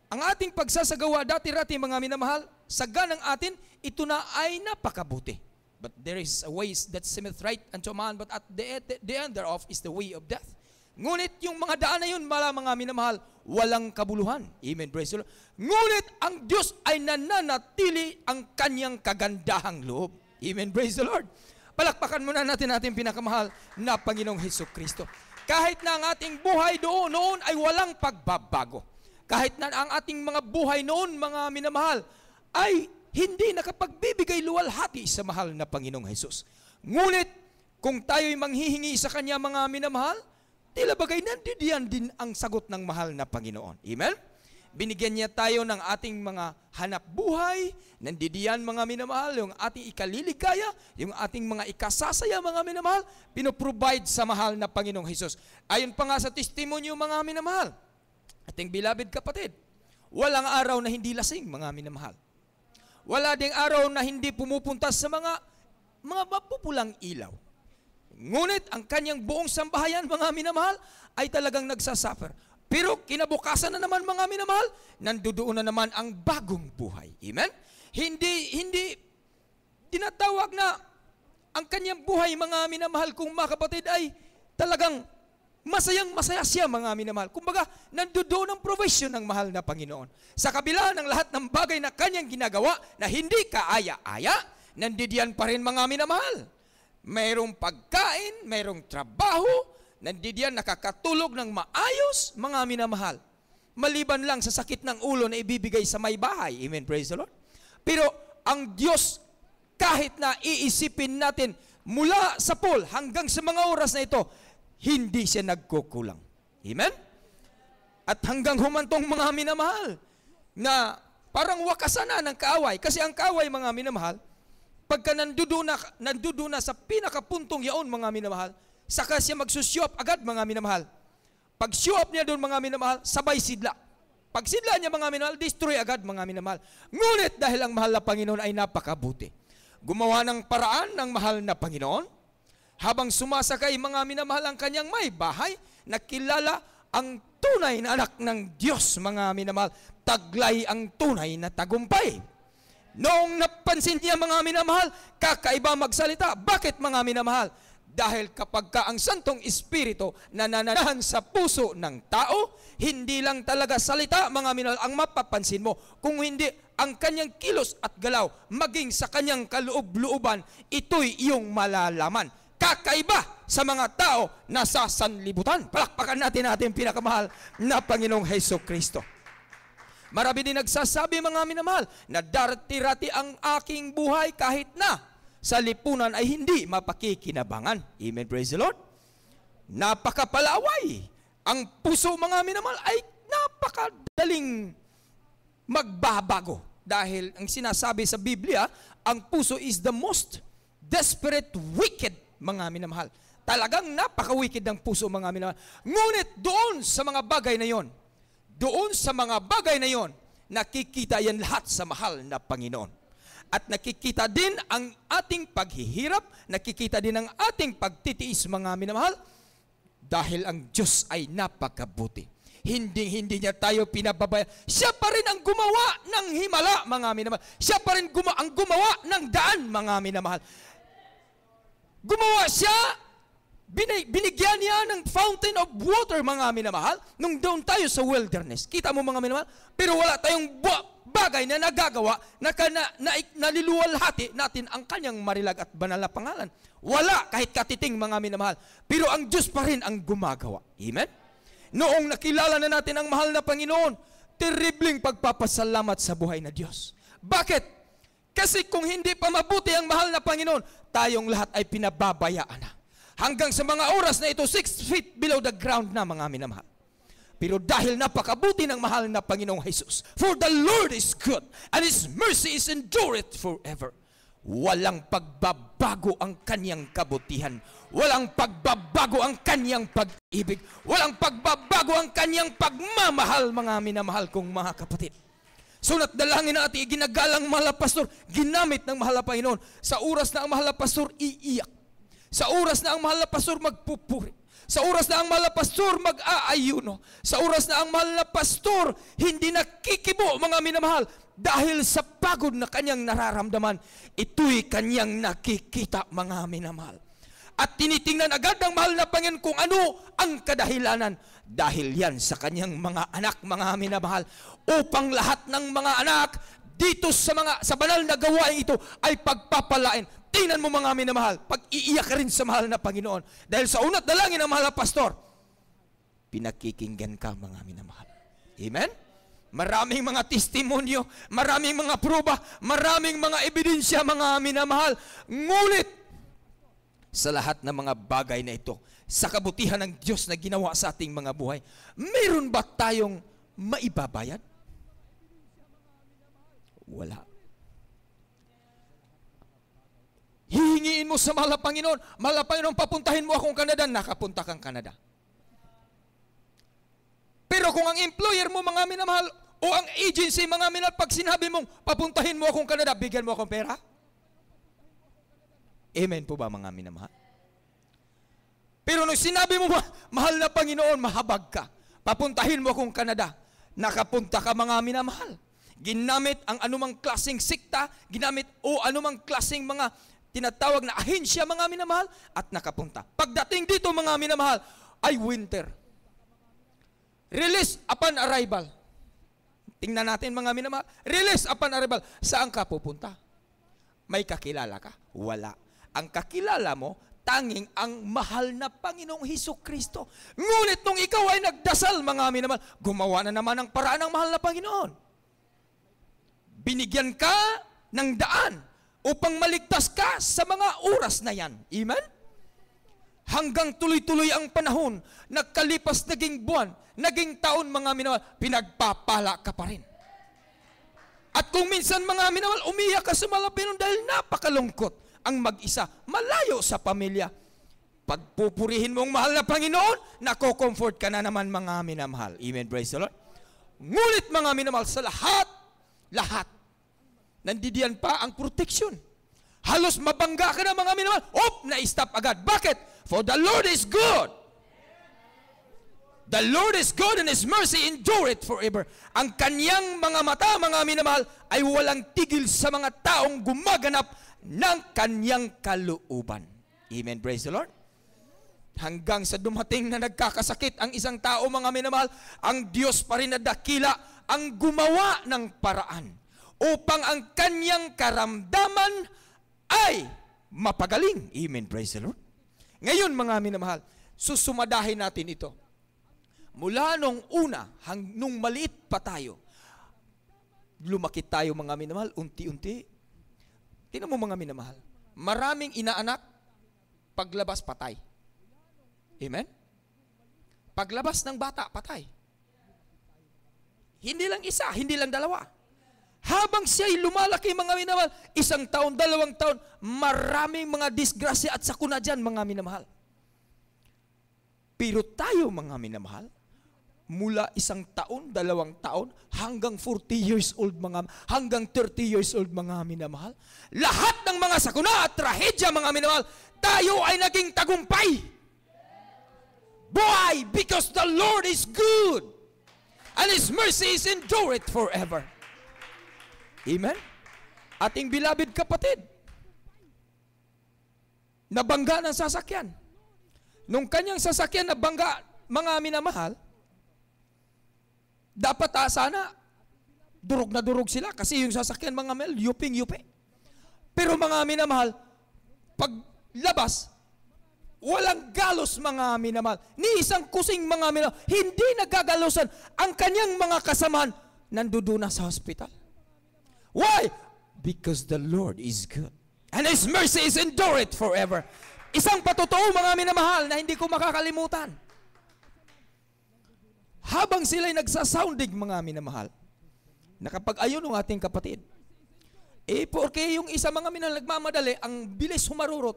Ang ating pagsasagawa dati-rati, mga minamahal, sa ganang atin, ito na ay napakabuti. But there is a way that seemeth right unto man, but at the end thereof is the way of death. Ngunit yung mga daan na yun, mga minamahal, walang kabuluhan. Amen, praise the Lord. Ngunit ang Diyos ay nananatili ang kanyang kagandahang loob. Amen, praise the Lord. Palakpakan muna natin ating pinakamahal na Panginoong Hesukristo. Kahit na ang ating buhay noon ay walang pagbabago. Kahit na ang ating mga buhay noon, mga minamahal, ay hindi nakapagbibigay luwalhati sa mahal na Panginoong Hesus. Ngunit, kung tayo'y manghihingi sa Kanya, mga minamahal, tila bagay nandiyan din ang sagot ng mahal na Panginoon. Amen? Binigyan niya tayo ng ating mga hanap buhay, nandidiyan, mga minamahal, yung ating ikaliligaya, yung ating mga ikasasaya, mga minamahal, pinoprovide sa mahal na Panginoong Hesus. Ayon pa nga sa testimonyo, mga minamahal, ating beloved kapatid, walang araw na hindi lasing, mga minamahal. Wala ding araw na hindi pumupunta sa mga mapupulang ilaw. Ngunit ang kanyang buong sambahayan, mga minamahal, ay talagang nagsasuffer. Pero kinabukasan na naman, mga minamahal, nandoon na naman ang bagong buhay. Amen? Hindi tinatawag na ang kanyang buhay, mga minamahal kong mga kapatid, ay talagang masayang-masaya siya, mga minamahal. Kumbaga, nandoon ang provision ng mahal na Panginoon. Sa kabila ng lahat ng bagay na kanyang ginagawa na hindi kaaya-aya, nandidiyan pa rin, mga minamahal. Mayroong pagkain, mayroong trabaho, nandidiyan nakakatulog ng maayos, mga minamahal. Maliban lang sa sakit ng ulo na ibibigay sa may bahay. Amen, praise the Lord. Pero ang Diyos, kahit na iisipin natin mula sa pool hanggang sa mga oras na ito, hindi siya nagkukulang. Amen? At hanggang humantong, mga minamahal, na parang wakasan na ng kaaway. Kasi ang kaaway, mga minamahal, pagka nandudo na sa pinakapuntong yaon, mga minamahal, saka siya magsusyop agad, mga minamahal. Pag syop niya doon, mga minamahal, sabay sidla. Pag sidla niya, mga minamahal, destroy agad, mga minamahal. Ngunit dahil ang mahal na Panginoon ay napakabuti, gumawa ng paraan ng mahal na Panginoon, habang sumasakay, mga minamahal, ang kanyang may bahay, nakilala ang tunay na anak ng Diyos, mga minamahal, taglay ang tunay na tagumpay. Noong napansin niya, mga minamahal, kakaiba magsalita. Bakit, mga minamahal? Dahil kapag ka ang Santong Espiritu nananahan sa puso ng tao, hindi lang talaga salita, mga minamahal, ang mapapansin mo, kung hindi ang kanyang kilos at galaw, maging sa kanyang kaloob-looban, ito'y iyong malalaman. Kakaiba sa mga tao na sa sanlibutan. Palakpakan natin pinakamahal na Panginoong Hesukristo. Marami din nagsasabi, mga minamahal, na darati-rati ang aking buhay kahit na sa lipunan ay hindi mapakikinabangan. Amen, praise the Lord. Napakapalaway. Ang puso, mga minamahal, ay napakadaling magbabago. Dahil ang sinasabi sa Biblia, ang puso is the most desperate, wicked, mga minamahal. Talagang napaka-wicked ng puso, mga minamahal. Ngunit doon sa mga bagay na yon, nakikita yan lahat sa mahal na Panginoon. At nakikita din ang ating paghihirap, nakikita din ang ating pagtitiis, mga minamahal, dahil ang Diyos ay napakabuti. Hindi niya tayo pinababaya. Siya pa rin ang gumawa ng himala, mga minamahal. Siya pa rin ang gumawa ng daan, mga minamahal. Gumawa siya, binigyan niya ng fountain of water, mga minamahal, nung doon tayo sa wilderness. Kita mo, mga minamahal? Pero wala tayong bagay na nagagawa na naliluwalhati natin ang kanyang marilag at banal na pangalan. Wala kahit katiting, mga minamahal. Pero ang Diyos pa rin ang gumagawa. Amen? Noong nakilala na natin ang mahal na Panginoon, terribling pagpapasalamat sa buhay na Diyos. Bakit? Kasi kung hindi pa mabuti ang mahal na Panginoon, tayong lahat ay pinababayaan na. Hanggang sa mga oras na ito, 6 feet below the ground na, mga minamahal. Pero dahil napakabuti ng mahal na Panginoong Jesus, for the Lord is good, and His mercy is endureth forever. Walang pagbabago ang kanyang kabutihan. Walang pagbabago ang kanyang pag-ibig. Walang pagbabago ang kanyang pagmamahal, mga minamahal kong mga kapatid. So natdalangin natin, ginagalang mahal na pastor, ginamit ng mahal na Panginoon. Sa oras na ang mahal na pastor iiyak. Sa oras na ang mahal na pastor magpupuri. Sa oras na ang mahal na pastor mag-aayuno. Sa oras na ang mahal na pastor hindi nakikibo, mga minamahal. Dahil sa pagod na kanyang nararamdaman, ito'y kanyang nakikita, mga minamahal. At tinitingnan agad ng mahal na Panginoon kung ano ang kadahilanan. Dahil yan sa kanyang mga anak, mga minamahal. Upang lahat ng mga anak dito sa banal na gawain ito ay pagpapalain. Tingnan mo, mga minamahal, pag-iiyak ka rin sa mahal na Panginoon. Dahil sa una't dalangin ng mahal na pastor, pinakikinggan ka, mga minamahal. Amen? Maraming mga testimonyo, maraming mga pruba, maraming mga ebidensya, mga minamahal. Ngunit, sa lahat ng mga bagay na ito, sa kabutihan ng Diyos na ginawa sa ating mga buhay, meron ba tayong maibabayad? Wala. Hihingiin mo sa mahal na Panginoon, papuntahin mo akong Canada, nakapunta kang Canada. Pero kung ang employer mo, mga minamahal, o ang agency, mga minamahal, pag sinabi mong, papuntahin mo akong Canada, bigyan mo akong pera? Amen po ba, mga minamahal? Pero nung sinabi mo, mahal na Panginoon, mahabag ka. Papuntahin mo akong Canada. Nakapunta ka, mga minamahal. Ginamit ang anumang klaseng sikta, ginamit o anumang klaseng mga tinatawag na ahensya, mga minamahal, at nakapunta. Pagdating dito, mga minamahal, ay winter. Release upon arrival. Tingnan natin, mga minamahal. Release upon arrival. Saan ka pupunta? May kakilala ka? Wala. Ang kakilala mo, tanging ang mahal na Panginoong Hesukristo. Ngunit nung ikaw ay nagdasal, mga minamahal, gumawa na naman ang paraan ng mahal na Panginoon. Binigyan ka ng daan upang maligtas ka sa mga oras na yan. Amen? Hanggang tuloy-tuloy ang panahon, nagkalipas naging buwan, naging taon, mga minamahal, pinagpapala ka pa rin. At kung minsan, mga minamahal, umiyak ka sa malapinon dahil napakalungkot ang mag-isa, malayo sa pamilya. Pagpupurihin mo ang mahal na Panginoon, nako-comfort ka na naman, mga minamahal. Amen, praise the Lord. Ngunit, mga minamahal, sa lahat, nandidiyan pa ang protection. Halos mabangga ka na, mga minamahal, na-stop agad. Bakit? For the Lord is good. The Lord is good and His mercy endureth forever. Ang kanyang mga mata, mga minamahal, ay walang tigil sa mga taong gumaganap ng kanyang kalooban. Amen, praise the Lord. Hanggang sa dumating na nagkakasakit ang isang tao, mga minamahal, ang Diyos pa rin na dakila ang gumawa ng paraan upang ang kanyang karamdaman ay mapagaling. Amen, praise the Lord. Ngayon, mga minamahal, susumadahin natin ito. Mula nung una, nung maliit pa tayo, lumaki tayo, mga minamahal, unti-unti. Tingnan mo, mga minamahal, maraming inaanak, paglabas patay. Amen? Paglabas ng bata, patay. Hindi lang isa, hindi lang dalawa. Habang siya'y lumalaki, mga minamahal, 1 taon, 2 taon, maraming mga disgrasya at sakuna dyan, mga minamahal. Pero tayo, mga minamahal, mula 1 taon, 2 taon, hanggang 40 years old, hanggang 30 years old, mga minamahal, lahat ng mga sakuna at trahedya, mga minamahal, tayo ay naging tagumpay. Why? Because the Lord is good and His mercy is endureth forever. Amen? Ating beloved kapatid, nabangga ng sasakyan. Nung kanyang sasakyan nabangga, mga minamahal, dapat sana durog na durog sila kasi yung sasakyan, mga minamahal, yuping-yupi. Pero, mga minamahal, paglabas, walang galos, mga minamahal. Ni isang kusing, mga minamahal, hindi nagagalosan. Ang kanyang mga kasamahan nanduduna sa hospital. Why? Because the Lord is good and His mercy is endureth forever. Isang patotoo, mga minamahal, na hindi ko makakalimutan. Habang sila'y nagsasounding, mga minamahal, nakapag-ayon ng ating kapatid, porque yung isa, mga minamahal, nagmamadali, ang bilis humarurot.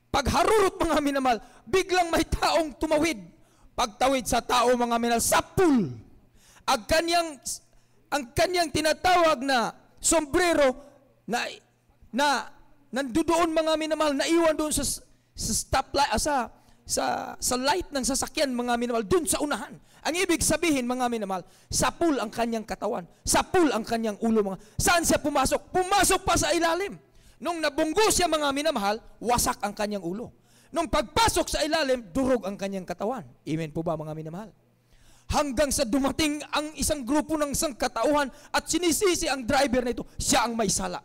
Pag harurot, mga minamahal, biglang may taong tumawid. Pagtawid sa tao, mga minamahal, sapul. Ang kanyang tinatawag na sombrero na nandoon, mga minamahal, naiwan doon sa stoplight, sa light ng sasakyan, mga minamahal, doon sa unahan. Ang ibig sabihin, mga minamahal, sapul ang kanyang katawan, sapul ang kanyang ulo. Saan siya pumasok? Pumasok pa sa ilalim. Nung nabunggo siya, mga minamahal, wasak ang kanyang ulo. Nung pagpasok sa ilalim, durog ang kanyang katawan. Amen po ba, mga minamahal? Hanggang sa dumating ang isang grupo ng sangkatauhan at sinisisi ang driver na ito, siya ang may sala.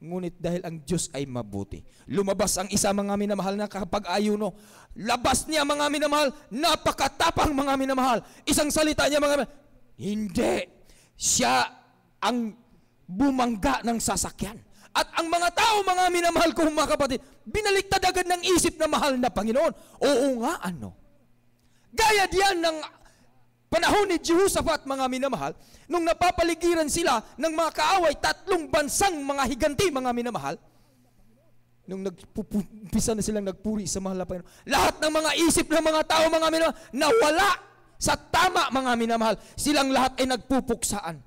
Ngunit dahil ang Diyos ay mabuti, lumabas ang isa, mga minamahal, na kapag-ayuno. Labas niya, mga minamahal, napakatapang, mga minamahal. Isang salita niya, mga minamahal, hindi. Siya ang bumangga ng sasakyan. At ang mga tao, mga minamahal ko, mga kapatid, binaliktad agad ng isip na mahal na Panginoon. Oo nga, ano? Gaya diyan ng panahon ni Jehoshaphat, mga minamahal, nung napapaligiran sila ng mga kaaway, 3 bansang mga higanti, mga minamahal, nung nagpumpisa na silang nagpuri sa mahal na Panginoon, lahat ng mga isip ng mga tao, mga minamahal, nawala sa tama, mga minamahal. Silang lahat ay nagpupuksaan.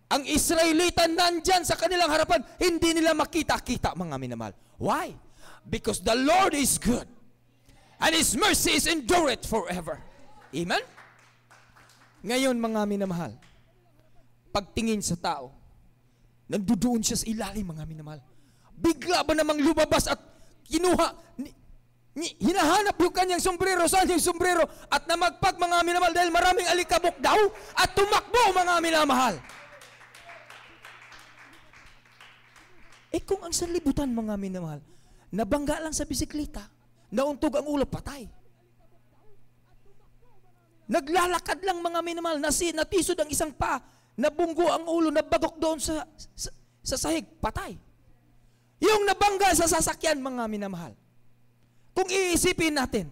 Ang Israelita nandyan sa kanilang harapan, hindi nila makita-kita, mga minamahal. Why? Because the Lord is good And His mercies endure it forever. Amen? Ngayon, mga minamahal, pagtingin sa tao, nandoon siya sa ilalim, mga minamahal. Bigla ba namang lumabas at kinuha, hinahanap yung kanyang sombrero, saan yung sombrero, at namagpag, mga minamahal, dahil maraming alikabok daw, at tumakbo, mga minamahal. Kung ang sanlibutan, mga minamahal, nabangga lang sa bisikleta, nauntog ang ulo, patay. Naglalakad lang, mga minamahal, natisod ang isang paa, nabunggo ang ulo, nabagok doon sa sahig, patay. Yung nabangga sa sasakyan, mga minamahal. Kung iisipin natin,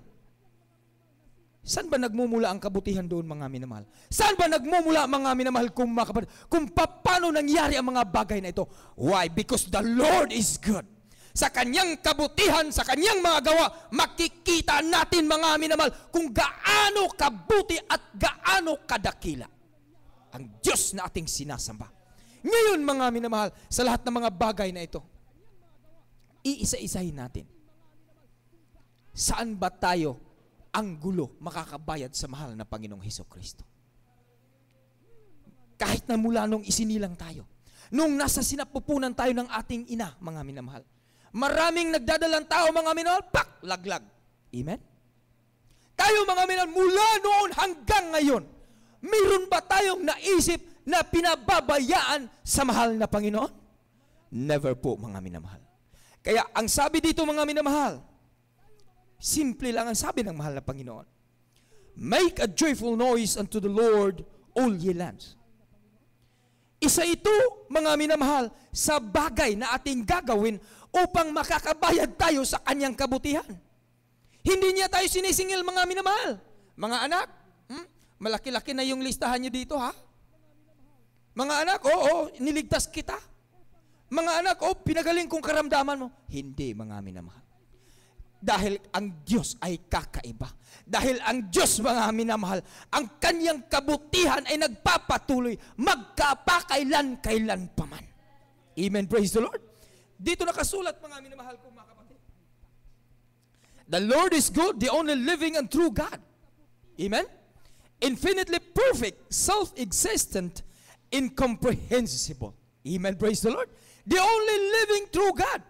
saan ba nagmumula ang kabutihan doon, mga minamahal? Saan ba nagmumula, mga minamahal, kung paano nangyari ang mga bagay na ito? Why? Because the Lord is good. Sa kanyang kabutihan, sa kanyang mga gawa, makikita natin, mga minamahal, kung gaano kabuti at gaano kadakila ang Diyos na ating sinasamba. Ngayon, mga minamahal, sa lahat ng mga bagay na ito, iisa-isahin natin. Saan ba tayo ang gulo makakabayad sa mahal na Panginoong Hesukristo? Kahit na mula nung isinilang tayo, nung nasa sinapupunan tayo ng ating ina, mga minamahal, maraming nagdadalang tao, mga minamahal, laglag. Amen? Tayo, mga minamahal, mula noon hanggang ngayon, mayroon ba tayong naisip na pinababayaan sa mahal na Panginoon? Never po, mga minamahal. Kaya ang sabi dito, mga minamahal, simple lang ang sabi ng mahal na Panginoon. Make a joyful noise unto the Lord, all ye lands. Isa ito, mga minamahal, sa bagay na ating gagawin upang makakabayad tayo sa kanyang kabutihan. Hindi niya tayo sinisingil, mga minamahal. Mga anak, malaki-laki na yung listahan niyo dito, ha? Mga anak, oo, niligtas kita. Mga anak, pinagaling kong karamdaman mo. Hindi, mga minamahal. Dahil ang Diyos ay kakaiba. Dahil ang Diyos, mga minamahal, ang kanyang kabutihan ay nagpapatuloy magkapakailan-kailan pa man. Amen, praise the Lord. Dito nakasulat, mga minamahal ko, mga kapatid. The Lord is good, the only living and true God. Amen? Infinitely perfect, self-existent, incomprehensible. Amen, praise the Lord. The only living true God.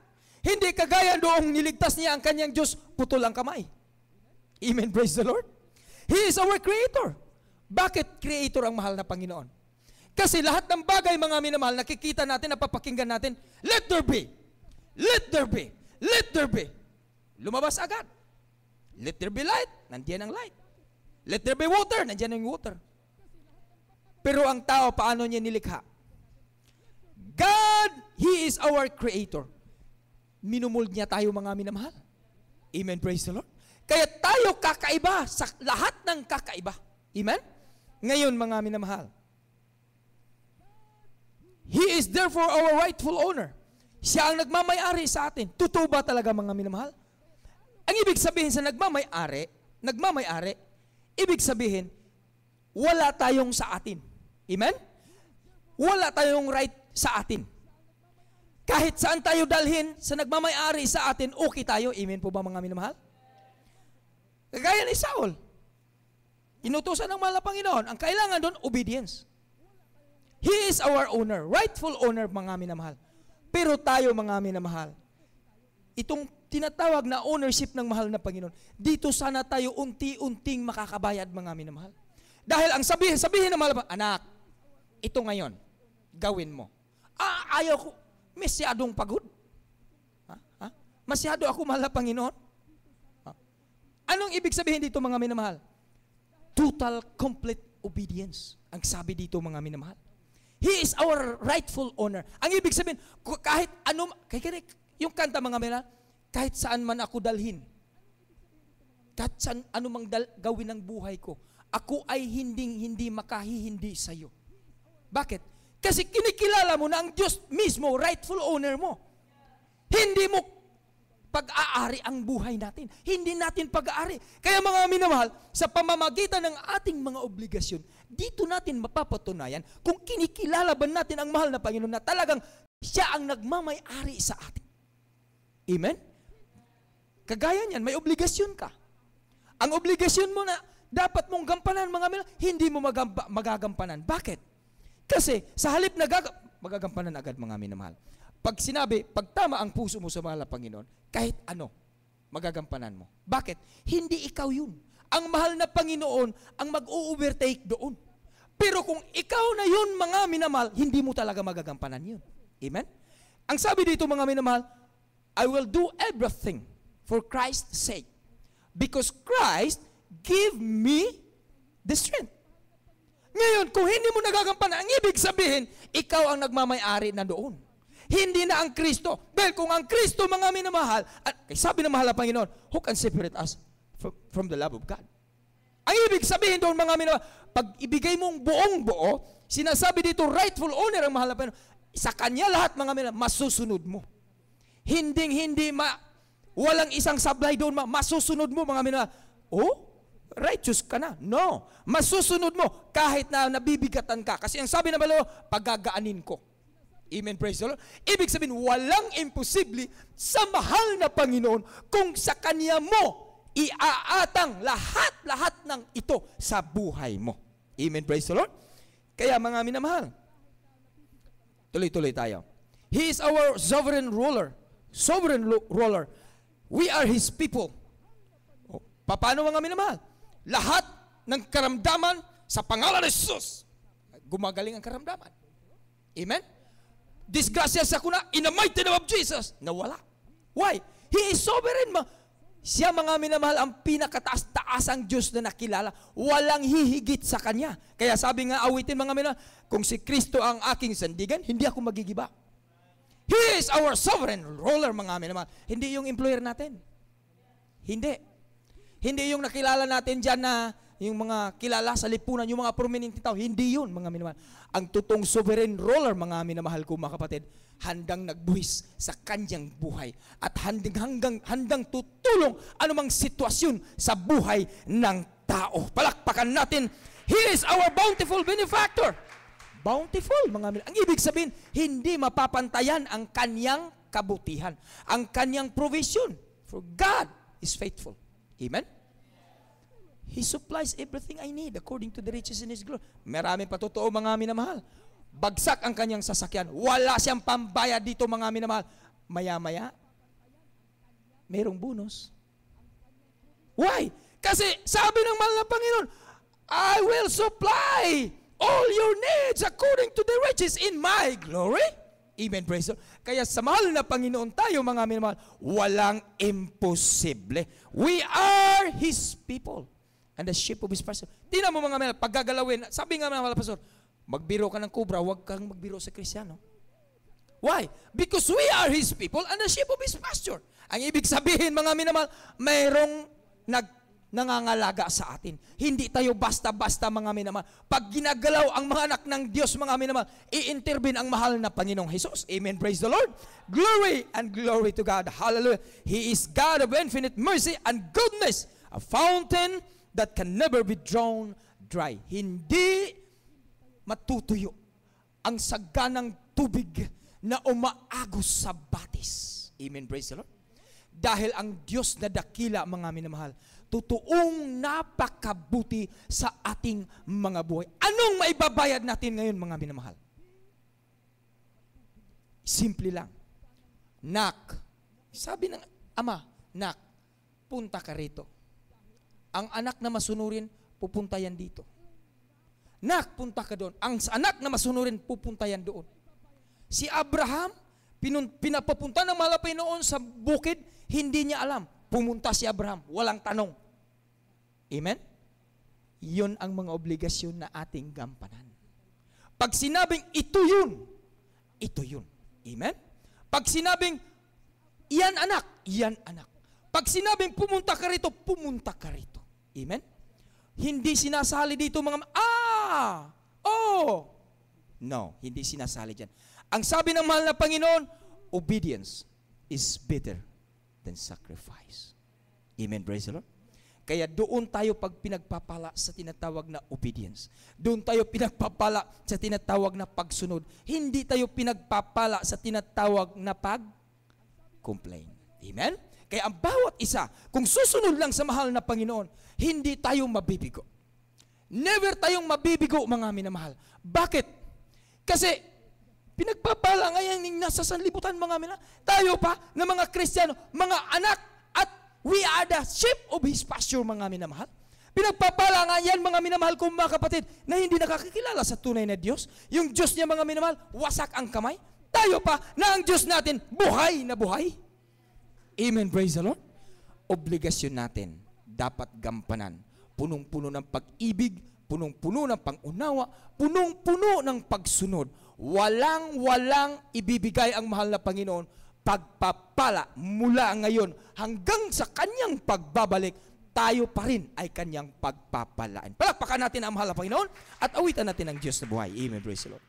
Hindi kagaya doong niligtas niya ang kanyang Diyos, putol ang kamay. Amen, praise the Lord. He is our Creator. Bakit Creator ang mahal na Panginoon? Kasi lahat ng bagay, mga minamahal, nakikita natin, napapakinggan natin, let there be, let there be, let there be. Lumabas agad. Let there be light, nandiyan ang light. Let there be water, nandiyan ang water. Pero ang tao, paano niya nilikha? God, He is our Creator. Minumuld niya tayo, mga minamahal. Amen, praise the Lord. Kaya tayo kakaiba sa lahat ng kakaiba. Amen? Ngayon, mga minamahal, He is therefore our rightful owner. Siya ang nagmamayari sa atin. Totoo ba talaga, mga minamahal? Ang ibig sabihin sa nagmamayari, ibig sabihin, wala tayong sa atin. Amen? Wala tayong right sa atin. Kahit saan tayo dalhin sa nagmamayari sa atin, okay tayo. Amen po ba, mga minamahal? Kagaya ni Saul. Inutusan ng mahal na Panginoon. Ang kailangan doon, obedience. He is our owner, rightful owner, mga minamahal. Pero tayo, mga minamahal, itong tinatawag na ownership ng mahal na Panginoon, dito sana tayo unti-unting makakabayad, mga minamahal. Dahil ang sabihin ng mahal na, anak, ito ngayon, gawin mo. Ayaw ko. Masyadong pagod. Masyado ako, mahal na Panginoon. Anong ibig sabihin dito, mga minamahal? Total, complete obedience. Ang sabi dito, mga minamahal. He is our rightful owner. Ang ibig sabihin, kahit ano, yung kanta, mga minamahal, kahit saan man ako dalhin, kahit saan anumang gawin ng buhay ko, ako ay hindi makahihindi sa iyo. Bakit? Kasi kinikilala mo na ang Diyos mismo, rightful owner mo. Hindi mo pag-aari ang buhay natin. Hindi natin pag-aari. Kaya, mga minamahal, sa pamamagitan ng ating mga obligasyon, dito natin mapapatunayan kung kinikilala ba natin ang mahal na Panginoon na talagang siya ang nagmamay-ari sa atin. Amen? Kagaya niyan, may obligasyon ka. Ang obligasyon mo na dapat mong gampanan, mga minamahal, hindi mo magagampanan. Bakit? Kasi sa halip na magagampanan agad, mga minamahal. Pag sinabi, pag tama ang puso mo sa mahal na Panginoon, kahit ano, magagampanan mo. Bakit? Hindi ikaw yun. Ang mahal na Panginoon ang mag-overtake doon. Pero kung ikaw na yun, mga minamahal, hindi mo talaga magagampanan yun. Amen? Ang sabi dito, mga minamahal, I will do everything for Christ's sake. Because Christ give me the strength. Ngayon, kung hindi mo nagagampanan, ang ibig sabihin, ikaw ang nagmamay-ari na doon. Hindi na ang Kristo. Dahil kung ang Kristo, mga minamahal, at sabi ng mahal na Panginoon, who can separate us from the love of God? Ang ibig sabihin doon, mga minamahal, pag ibigay mong buong buo, sinasabi dito, rightful owner ang mahal na Panginoon, sa Kanya lahat, mga minamahal, masusunod mo. Hindi walang isang sablay doon, masusunod mo, mga minamahal. Oh, righteous ka na. No. Masusunod mo kahit na nabibigatan ka. Kasi ang sabi na malo, pagagaanin ko. Amen, praise the Lord. Ibig sabihin, walang imposible sa mahal na Panginoon kung sa Kanya mo iaatang lahat ng ito sa buhay mo. Amen, praise the Lord. Kaya mga minamahal, tuloy-tuloy tayo. He is our sovereign ruler. Sovereign ruler. We are His people. O, paano mga minamahal? Lahat ng karamdaman sa pangalan ni Jesus, gumagaling ang karamdaman. Amen? Disgrasya sa kuna, in the mighty name of Jesus, nawala. Why? He is sovereign. Siya, mga minamahal, ang pinakataas-taasang Diyos na nakilala. Walang hihigit sa Kanya. Kaya sabi nga awitin, mga minamahal, kung si Kristo ang aking sandigan, hindi ako magigiba. He is our sovereign ruler, mga minamahal. Hindi yung employer natin. Hindi. Hindi yung nakilala natin dyan na yung mga kilala sa lipunan, yung mga prominente tao. Hindi yun, mga minamahal. Ang totoong sovereign ruler, mga minamahal ko, mga kapatid, handang nagbuhis sa kanyang buhay at handang tutulong anumang sitwasyon sa buhay ng tao. Palakpakan natin, He is our bountiful benefactor. Bountiful, mga minamahal. Ang ibig sabihin, hindi mapapantayan ang kanyang kabutihan, ang kanyang provision. For God is faithful. Amen? He supplies everything I need according to the riches in His glory. Maraming patotoo, mga minamahal. Bagsak ang kanyang sasakyan. Wala siyang pambayad dito, mga minamahal. Maya-maya, mayroong bonus. Why? Kasi sabi ng mahal na Panginoon, I will supply all your needs according to the riches in my glory. Amen, praise the Lord. Kaya sa mahal na Panginoon tayo, mga minamahal, walang imposible. We are His people and the sheep of His pasture. Tingnan mo, mga minamahal, paggagalawin, sabi nga mga pastor, magbiro ka ng kubra, huwag kang magbiro sa Kristiyano. Why? Because we are His people and the sheep of His pasture. Ang ibig sabihin, mga minamahal, mayroong nangangalaga sa atin. Hindi tayo basta-basta, mga minamahal. Pag ginagalaw ang mga anak ng Diyos, mga minamahal, i-intervene ang mahal na Panginoong Jesus. Amen. Praise the Lord. Glory and glory to God. Hallelujah. He is God of infinite mercy and goodness, a fountain that can never be drawn dry. Hindi matutuyo ang saganang tubig na umaagos sa batis. Amen. Praise the Lord. Dahil ang Diyos na dakila, mga minamahal, totoong napakabuti sa ating mga buhay. Anong maibabayad natin ngayon, mga minamahal? Simple lang. Nak, sabi ng ama, nak, punta ka rito. Ang anak na masunurin, pupunta yan dito. Nak, punta ka doon. Ang anak na masunurin, pupunta yan doon. Si Abraham, pinapapunta ng malapay noon sa bukid, hindi niya alam. Pumunta si Abraham, walang tanong. Amen? Yun ang mga obligasyon na ating gampanan. Pag sinabing ito yun, ito yun. Amen? Pag sinabing iyan anak. Pag sinabing pumunta ka rito, pumunta ka rito. Amen? Hindi sinasali dito mga, no, hindi sinasali dyan. Ang sabi ng mahal na Panginoon, obedience is better than sacrifice. Amen, praise the Lord. Kaya doon tayo pag pinagpapala sa tinatawag na obedience. Doon tayo pinagpapala sa tinatawag na pagsunod. Hindi tayo pinagpapala sa tinatawag na pag-complain. Amen? Kaya ang bawat isa, kung susunod lang sa mahal na Panginoon, hindi tayo mabibigo. Never tayong mabibigo, mga minamahal. Bakit? Kasi pinagpapala ngayon ng nasa sanlibutan, mga minamahal. Tayo pa na mga Kristiyano, mga anak, at we are the sheep of His pasture, mga minamahal. Pinagpapala nga yan, mga minamahal kong mga kapatid, na hindi nakakakilala sa tunay na Diyos. Yung Diyos niya, mga minamahal, wasak ang kamay. Tayo pa na ang Diyos natin, buhay na buhay. Amen, praise the Lord. Obligasyon natin dapat gampanan. Punong-puno ng pag-ibig, punong-puno ng pangunawa, punong-puno ng pagsunod. Walang ibibigay ang mahal na Panginoon pagpapala mula ngayon hanggang sa kanyang pagbabalik. Tayo pa rin ay kanyang pagpapalaan. Palakpakan natin ang mahal na Panginoon at awitan natin ang Diyos na buhay. Amen, praise the Lord.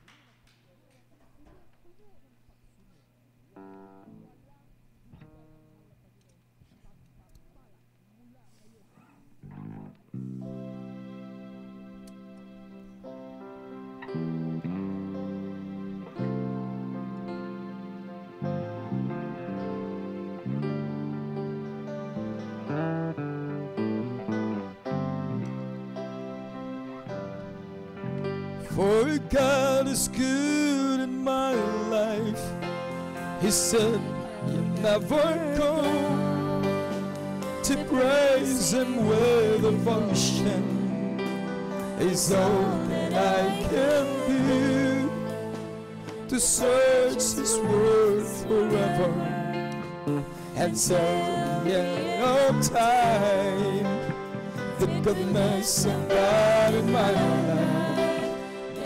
For God is good in my life. He said, you never go to praise Him with a function. Is all that I can do to search His word forever and till the end of time. The goodness of God in my life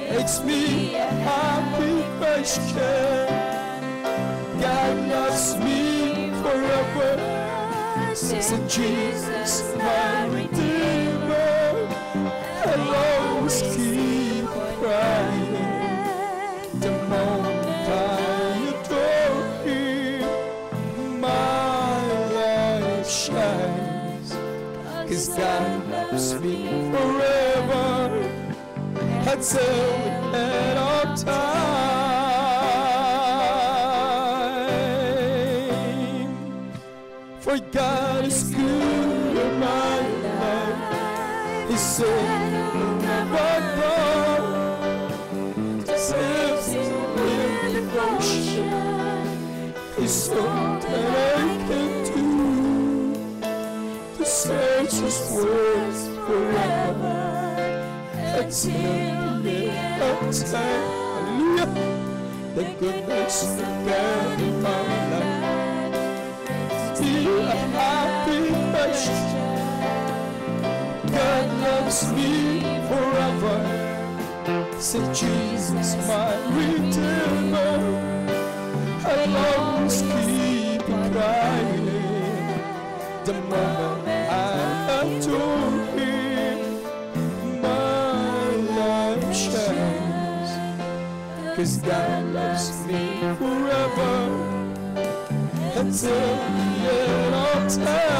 makes me a happy Christian. God loves me forever, since Jesus my Redeemer. I'll always keep crying the moment I adore Him. My life shines, 'cause God loves me forever until the end of time. For God is good in my life. He said He'll never go. Lives in devotion. He's all that I can do to search His words forever until the end of time. Hallelujah. The goodness of God in my life. Be a happy Christian. God loves me forever, since Jesus my Redeemer. I'll always keep crying the moment I adore Him. Shines, 'cause God loves me forever until the end of time.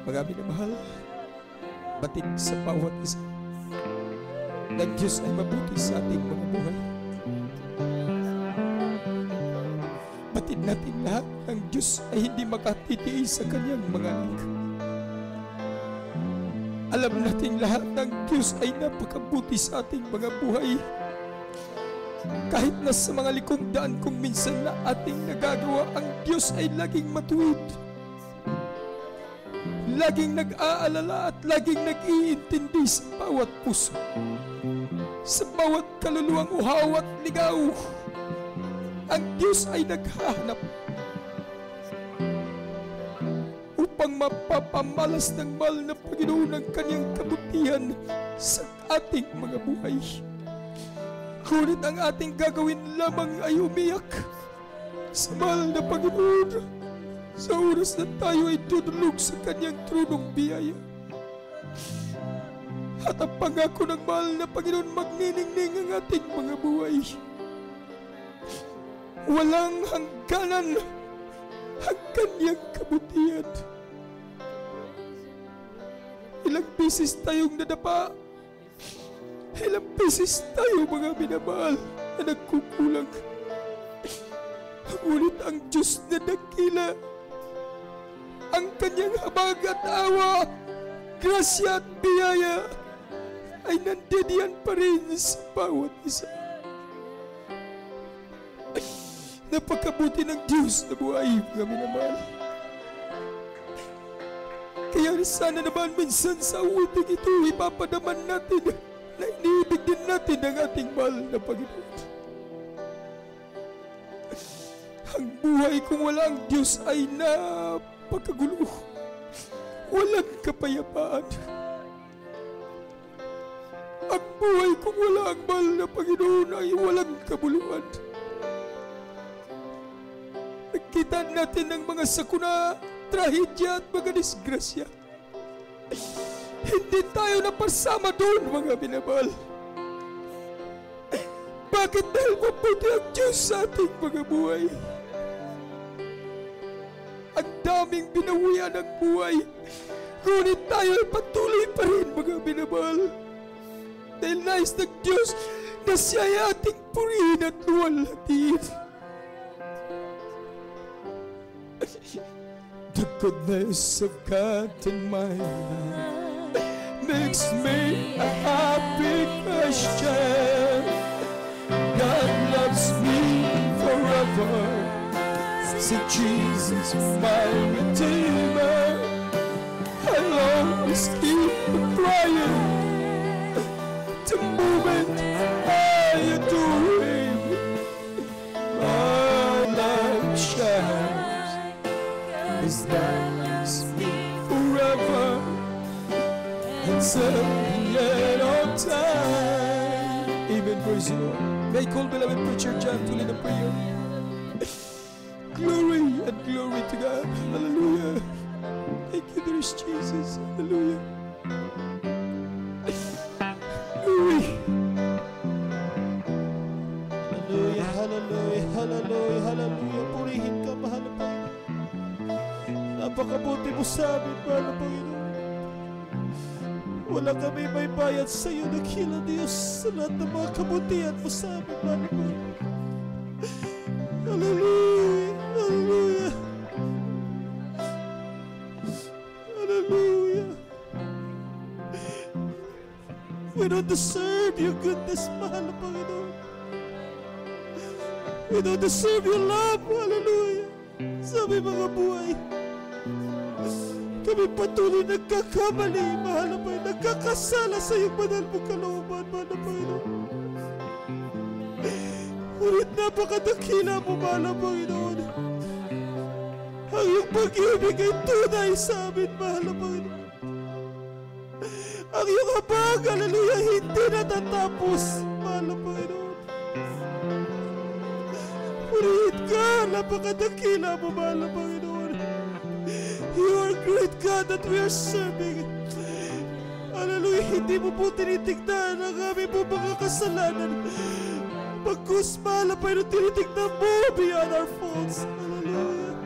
Mga minamahal, batid sa bawat isa, ng Diyos ay mabuti sa ating mga buhay. Batid natin lahat, ang Diyos ay hindi makatitiis sa kanyang mga anak. Alam natin lahat ng Diyos ay napakabuti sa ating mga buhay. Kahit na sa mga likong daan kung minsan na ating nagagawa, ang Diyos ay laging matuwid. Laging nag-aalala at laging nag-iintindi sa bawat puso. Sa bawat kaluluwang uhaw at ligaw, ang Diyos ay naghahanap upang mapapamalas ng mahal na Panginoon ang kanyang kabutihan sa ating mga buhay. Ngunit ang ating gagawin lamang ay umiyak sa mahal na Panginoon sa oras na tayo ay tutulog sa kanyang tronong biyaya. At ang pangako ng mahal na Panginoon, magniningning ang ating mga buhay. Walang hangganan ang kanyang kabutihan. Ilang beses tayong nadapa, ilang beses tayo mga minamahal na nagkukulang. Ngunit ang Diyos na dakila, ang kanyang habag at awa, grasya at biyaya ay nandiyan pa rin sa bawat isa. Napakabuti ng Diyos na buhay, mga minamahal. Kaya sana naman minsan sa uwing ito, ipapadaman natin na iniibig din natin ang ating mahal na Panginoon. Ang buhay kung wala ang Diyos ay napakagulo. Walang kapayapaan. Ang buhay kung wala ang mahal na Panginoon ay walang kabuluhan. Nakita natin ang mga sakuna, trahedya at mga disgrasya. Hindi tayo napasama doon, mga minamahal. Bakit? Dahil mabuti ang Diyos sa ating mga buhay. Ang daming binawian ng buhay, ngunit tayo ay patuloy pa rin, mga minamahal. Dahil nais ng Diyos na siya ay ating purihin at luwalhatiin. The goodness of God in my life makes me a happy Christian. God loves me forever. See Jesus, my Redeemer. I'll always keep crying the moment I adore Him. My life shines, His light is me forever until the end of time. Amen. Praise the Lord. May I call beloved preacher John to lead a prayer. Glory and glory to God. Hallelujah. Thank you, there is Jesus. Hallelujah. Glory. Hallelujah, hallelujah, hallelujah, hallelujah. Purihin ka, mahal na Panginoon. Napakabuti mo sa amin, mahal na Panginoon. Wala kami may bayad sa iyo, dakila Diyos, sa lahat ng mga kabutihan mo sa amin, mahal na Panginoon. Hallelujah, hallelujah. Hallelujah. We don't deserve your goodness, mahal na Panginoon. We don't deserve your love, hallelujah. Sa aming mga buhay, kami patuloy nagkakamali, mahal na Panginoon, nagkakasala sa iyong banal mong kalooban, mahal na Panginoon. Ngunit napakadakila mo, mahal na Panginoon. Ang iyong pag-ibig ay tunay sa amin, mahal na Panginoon. Ang iyong habag, hallelujah, hindi natatapos, mahal na Panginoon. Purihin ka, napakadakila mo, mahal na Panginoon. You are a great God that we are serving. Hallelujah, hindi mo po tinitignan ang aming po mga kasalanan. Pagkus, mahal na Panginoon, tinitignan mo beyond our faults. Hallelujah.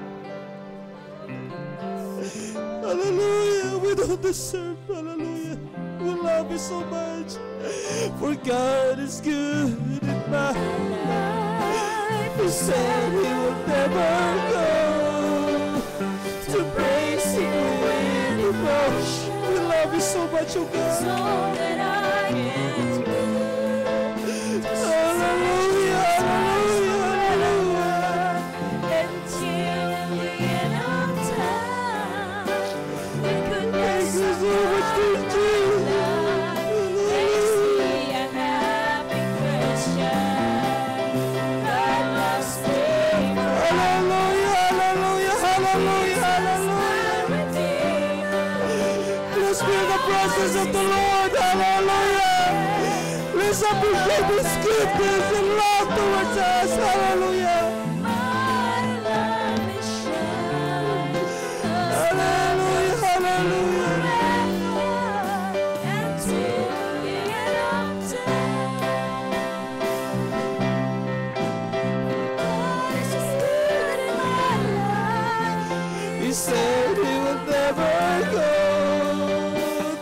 Hallelujah, we don't deserve, hallelujah. We love you so much. For God is good in my life. He said He will never go to praise Him with devotion. We love you so much, oh God. So that I can do. Hallelujah, hallelujah, hallelujah. Until the end of time. We could never so much to do. Makes me a happy Christian. God loves me. Hallelujah, hallelujah, hallelujah, hallelujah. Let's be in the presence of the Lord. Hallelujah. Let's appreciate His goodness and love towards us. Hallelujah. Hallelujah, hallelujah. He said He will never go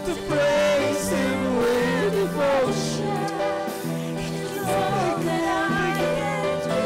to praise Him with devotion. All that I can do.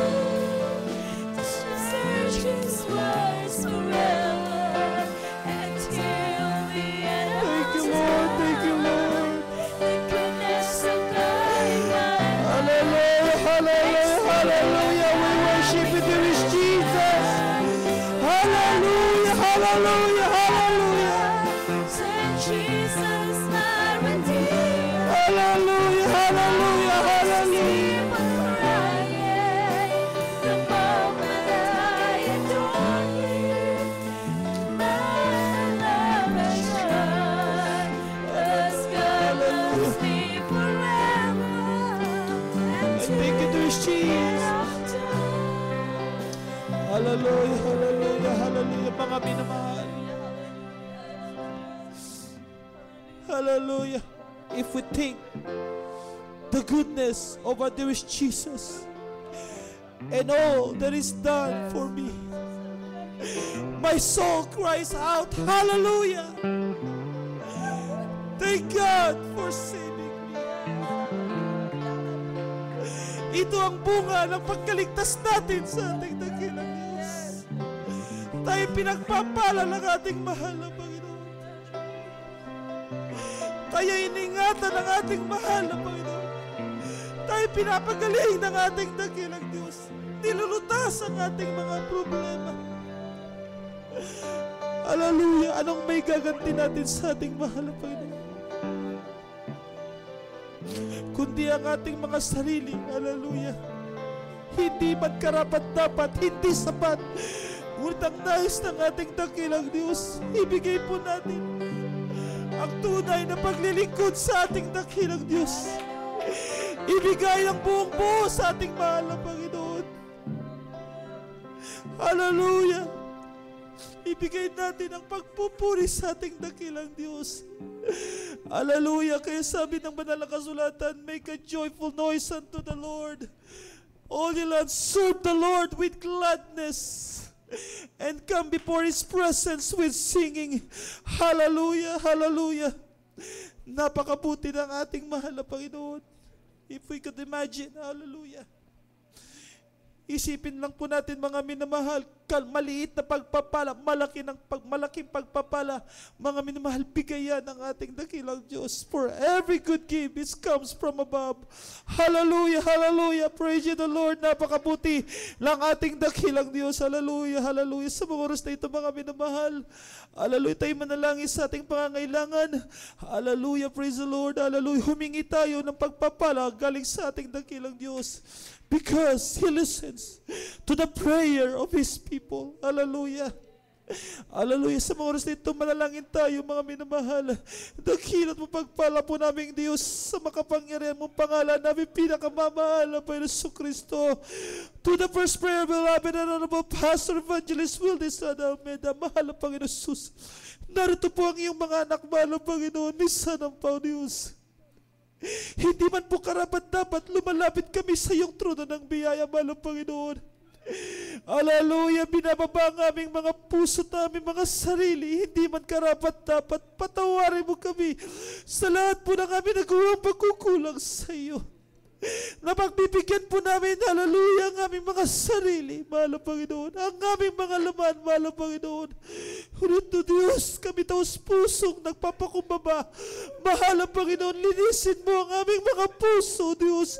Hallelujah. If we think the goodness of our dearest Jesus and all that is done for me, my soul cries out, hallelujah. Thank God for saving me. Ito ang bunga ng pagkaligtas natin sa ating dakilang Diyos. Tayo pinagpapala ng ating mahal na Panginoon. Tayo iningatan ng ating mahal na Panginoon. Tayo pinapagaling ng ating dakilang Diyos. Nilulutas ang ating mga problema. Hallelujah. Anong may gaganti natin sa ating mahal na Panginoon? Kundi ang ating mga sarili. Hallelujah. Hindi man karapat-dapat, hindi sapat. Ngunit ang nais ng ating dakilang Diyos, ibigay po natin ang tunay na paglilingkod sa ating dakilang Diyos. Ibigay ang buong buo sa ating mahal na Panginoon. Hallelujah. Ibigay natin ang pagpupuri sa ating dakilang Diyos. Hallelujah. Kaya sabi ng banal na kasulatan, make a joyful noise unto the Lord. All ye lands, serve the Lord with gladness and come before His presence with singing. Hallelujah, hallelujah. Napakabuti ng ating mahal na Panginoon. If we could imagine, hallelujah. Isipin lang po natin mga minamahal, maliit na pagpapala, malaking pagpapala, mga minamahal, bigayan ng ating dakilang Diyos. For every good gift is comes from above. Hallelujah, hallelujah, praise you the Lord. Napakabuti lang ating dakilang Diyos. Hallelujah, hallelujah. Sa mga oras na ito mga minamahal, hallelujah, tayo manalangin sa ating pangangailangan. Hallelujah, praise the Lord. Hallelujah, humingi tayo ng pagpapala galing sa ating dakilang Diyos. Because He listens to the prayer of His people. Hallelujah. Hallelujah. Sa mga oras na ito, manalangin tayo mga minamahal. Dakilat mo pagpala po namin Diyos sa makapangyarihan mong pangalan namin pinakamamahal na Panginoon Jesucristo. To the first prayer, beloved and honorable Pastor Evangelist Wildis Almeida, mahal na Panginoon Jesus. Narito po ang iyong mga anak, mahal na Panginoon, minsan ang Panginoon. Hindi man po karapat-dapat lumalapit kami sa iyong trono ng biyaya, mahal na Panginoon. Hallelujah, binababa ang aming mga puso at aming mga sarili. Hindi man karapat-dapat, patawarin mo kami sa lahat po ng aming nagawang pagkukulang sa iyo. Na pagbibigyan po namin, hallelujah, ang aming mga sarili, mahal na Panginoon, ang aming mga laman, mahal na Panginoon. Ngunit o Diyos, kami taos pusong nagpapakumbaba, mahal na Panginoon, linisin mo ang aming mga puso, Diyos.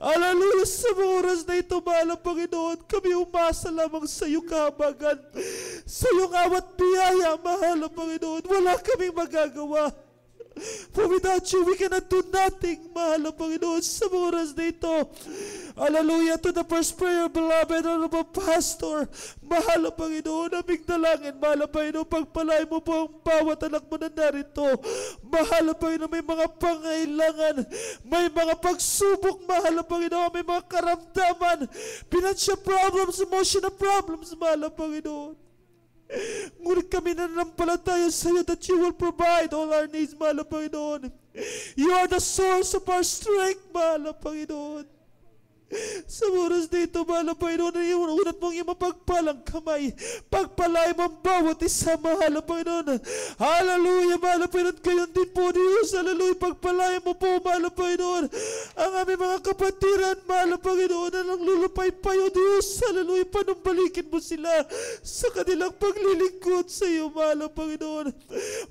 Hallelujah, sa mga oras na ito, mahal na Panginoon, kami umasa lamang sa iyong kahabagan, sa iyong awat biyaya, mahal na Panginoon, wala kaming magagawa. For without you, we cannot do nothing, mahal na Panginoon, sa mga oras na ito. Hallelujah, to the first prayer, beloved, honorable Pastor, mahal na Panginoon, aming dalangin, mahal na Panginoon, pagpalay mo po ang bawat anak mo na narito. Mahal na Panginoon, may mga pangailangan, may mga pagsubok, mahal na Panginoon, may mga karamdaman, financial problems, emotional problems, mahal na Panginoon. Ngunit kami nananampalataya sa iyo that you will provide all our needs, mahal na Panginoon. You are the source of our strength, mahal na Panginoon. Sa oras dito, mahal na Panginoon, unat mong iyong mapagpalang kamay. Pagpalay mo ang bawat isa, mahal na Panginoon. Hallelujah, mahal na Panginoon. Gayon din po, Diyos. Hallelujah, pagpalay mo po, mahal na Panginoon. Ang aming mga kapatiran, mahal na Panginoon, na naglulupay-pay, O Diyos. Hallelujah, panumbalikin mo sila sa kanilang paglilingkod sa iyo, mahal na Panginoon.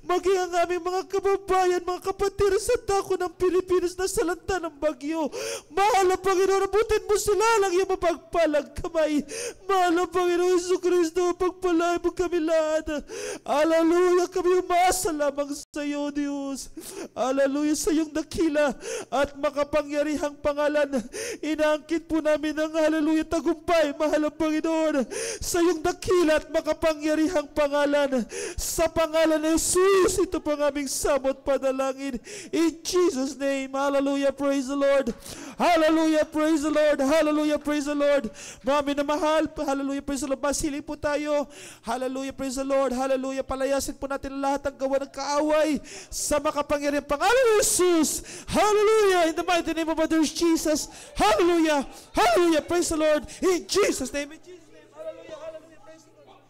Maging ang aming mga kababayan, mga kapatiran sa dako ng Pilipinas na salanta ng bagyo. Mahal na Panginoon, abutin mo sila lang yung mapagpalang kamay. Mahal na Panginoon Jesucristo, pagpalay mo kami lahat. Hallelujah, kami umasa lamang sa iyo, Diyos. Hallelujah, sa iyong dakila at makapangyarihang pangalan. Inaangkin po namin ang hallelujah tagumpay, mahal na Panginoon, sa iyong dakila at makapangyarihang pangalan. Sa pangalan ni Jesus, ito po ang aming samot panalangin. In Jesus' name, hallelujah, praise the Lord. Hallelujah, praise the Lord. Hallelujah, praise the Lord. Mga minamahal, hallelujah, praise the Lord. Masiling po tayo. Hallelujah, praise the Lord. Hallelujah, palayasin po natin lahat ng gawa ng kaaway sa makapangyarihang pangalan ni Jesus. Hallelujah, in the mighty name of our Lord Jesus. Hallelujah, hallelujah, praise the Lord. In Jesus' name, in Jesus' name. Hallelujah, hallelujah, praise the Lord.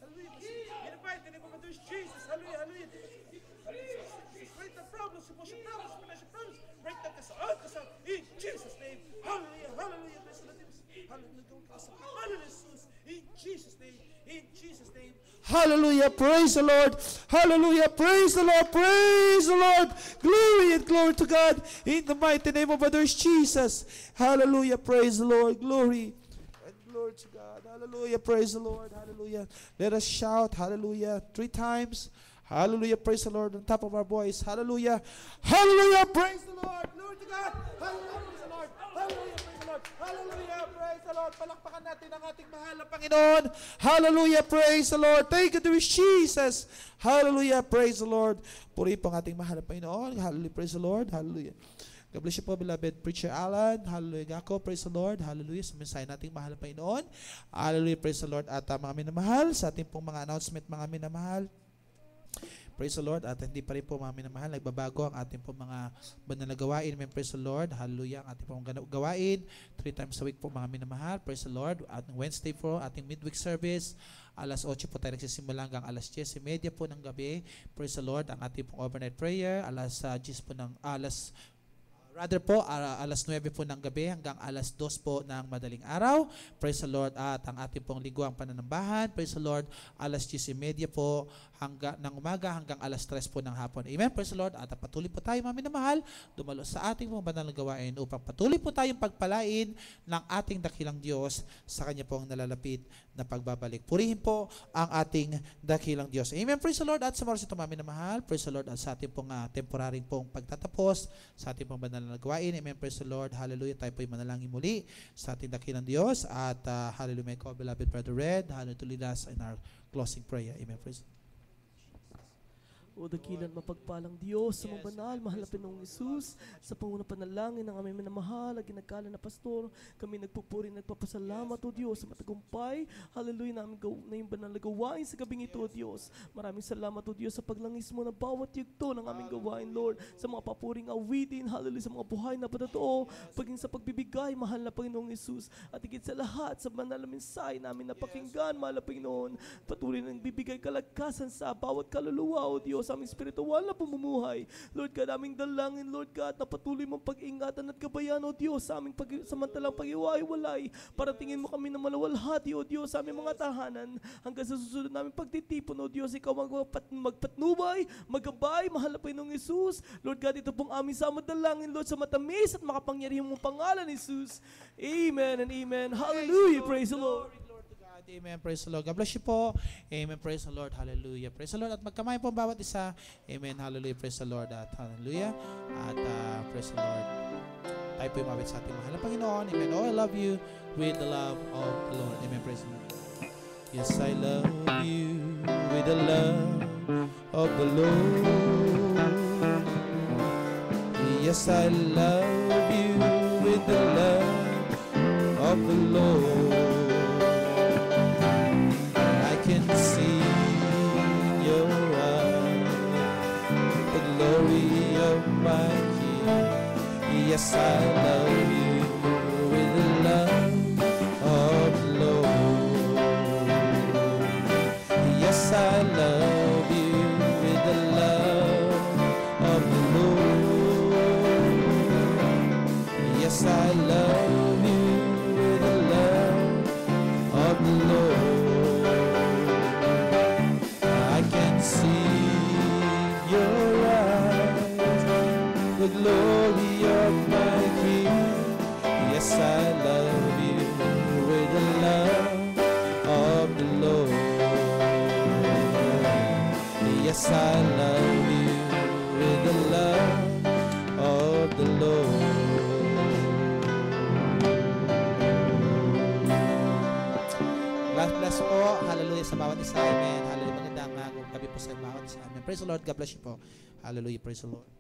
Hallelujah, in the mighty name of our Lord Jesus. Hallelujah, hallelujah. Break the problems, emotional problems, financial problems. Break them kasal. In Jesus' name. Hallelujah, hallelujah, praise the Lord. Hallelujah, in Jesus' name. In Jesus' name. Hallelujah, praise the Lord. Hallelujah, praise the Lord. Praise the Lord. Glory and glory to God. In the mighty name of our Lord Jesus. Hallelujah, praise the Lord. Glory and glory to God. Hallelujah, praise the Lord. Hallelujah. Let us shout hallelujah 3 times. Hallelujah, praise the Lord on top of our voice. Hallelujah. Hallelujah, praise the Lord. Glory to God. Hallelujah, praise the Lord. Hallelujah, praise the Lord. Hallelujah, praise the Lord. Palakpakan natin ang ating mahal na Panginoon. Hallelujah, praise the Lord. Thank you to Jesus. Hallelujah, praise the Lord. Puri po ang ating mahal na Panginoon. Hallelujah, praise the Lord. Hallelujah. God bless you po, beloved Preacher Alan. Hallelujah, Gako. Praise the Lord. Hallelujah. Sa mensahe nating mahal na Panginoon. Hallelujah, praise the Lord. At mga minamahal, sa ating pong mga announcement, mga minamahal. Praise the Lord. At hindi pa rin po mga minamahal, nagbabago ang ating po mga banal na gawain. Amen. Praise the Lord. Hallelujah. Ang ating po mga gawain. 3 times a week po mga minamahal. Praise the Lord. At Wednesday po, ating midweek service. Alas 8 po tayo nagsisimula hanggang alas 10:30 po ng gabi. Praise the Lord. Ang ating pong overnight prayer. Alas 10 po ng alas 9 po ng gabi hanggang alas 2 po ng madaling araw. Praise the Lord. At ang ating pong lingguang pananambahan, praise the Lord, alas 10:30 po ng umaga hanggang alas 3 po ng hapon. Amen. Praise the Lord. At patuloy po tayo, mga minamahal, dumalo sa ating pong banal na gawain upang patuloy po tayong pagpalain ng ating dakilang Diyos sa Kanya pong nalalapit na pagbabalik. Purihin po ang ating dakilang Diyos. Amen. Praise the Lord. At sa mga ito, mga minamahal, praise the Lord. At sa ating pong temporaring pong pagtatapos, sa ating pong banal na gawain. Amen. Praise the Lord. Hallelujah. Tayo po'y manalangin muli sa ating dakilang Diyos. At hallelujah, my beloved Brother Red. Hallelujah, to lead us in our closing prayer. Amen. Praise O dakilan mapagpalang Diyos sa mga banal, mahal na Panginoong Hesus, sa panguna panalangin ng aming minamahal, ginagkala na pastor, kami nagpupuri, nagpapasalamat, O Diyos, sa matagumpay, hallelujah, namin na yung banal na gawain sa gabing ito, O Diyos. Maraming salamat, O Diyos, sa paglangis mo ng bawat yugto ng aming gawain, Lord, sa mga papuring awitin, hallelujah, sa mga buhay na patotoo, paging sa pagbibigay, mahal na Panginoong Hesus, at higit sa lahat, sa banal na mensahe namin napakinggan, mahal na Panginoon, patuloy nang bibigay kalagkasan sa bawat kaluluwa, O Diyos, sa aming spiritual na pamumuhay. Lord God, aming dalangin, Lord God, na patuloy mong pag-ingatan at gabayan, O Diyos, sa aming samantalang pag-iwalay. Paratingin mo kami na malawalhati, O Diyos, sa aming mga tahanan. Hanggang sa susunod namin pagtitipon, O Diyos, ikaw magpatnubay, magabay, mahal na Panginoong Hesus. Lord God, ito pong aming samad dalangin, Lord, sa matamis at makapangyarihang mong pangalan, Hesus. Amen and amen. Hallelujah. Praise the Lord. Amen. Praise the Lord. God bless you po. Amen. Praise the Lord. Hallelujah. Praise the Lord. At magkamay po ang bawat isa. Amen. Hallelujah. Praise the Lord. At hallelujah. At praise the Lord. Tayo po yung mawit sa ating mahal na Panginoon. Amen. Oh, I love you with the love of the Lord. Amen. Praise the Lord. Yes, I love you with the love of the Lord. Yes, I love you with the love of the Lord. Can see your eyes, the glory of my King. Yes, I love you with the love of the Lord. Yes, I love you with the love of the Lord. Yes, I love you with the love of the Lord. The glory of my King. Yes, I love you with the love of the Lord. Yes, I love you with the love of the Lord. God bless po. Hallelujah sa bawat isa. Amen. Hallelujah. Magandang gabi po sa bawat isa. Amen. Praise the Lord. God bless you po. Hallelujah. Praise the Lord.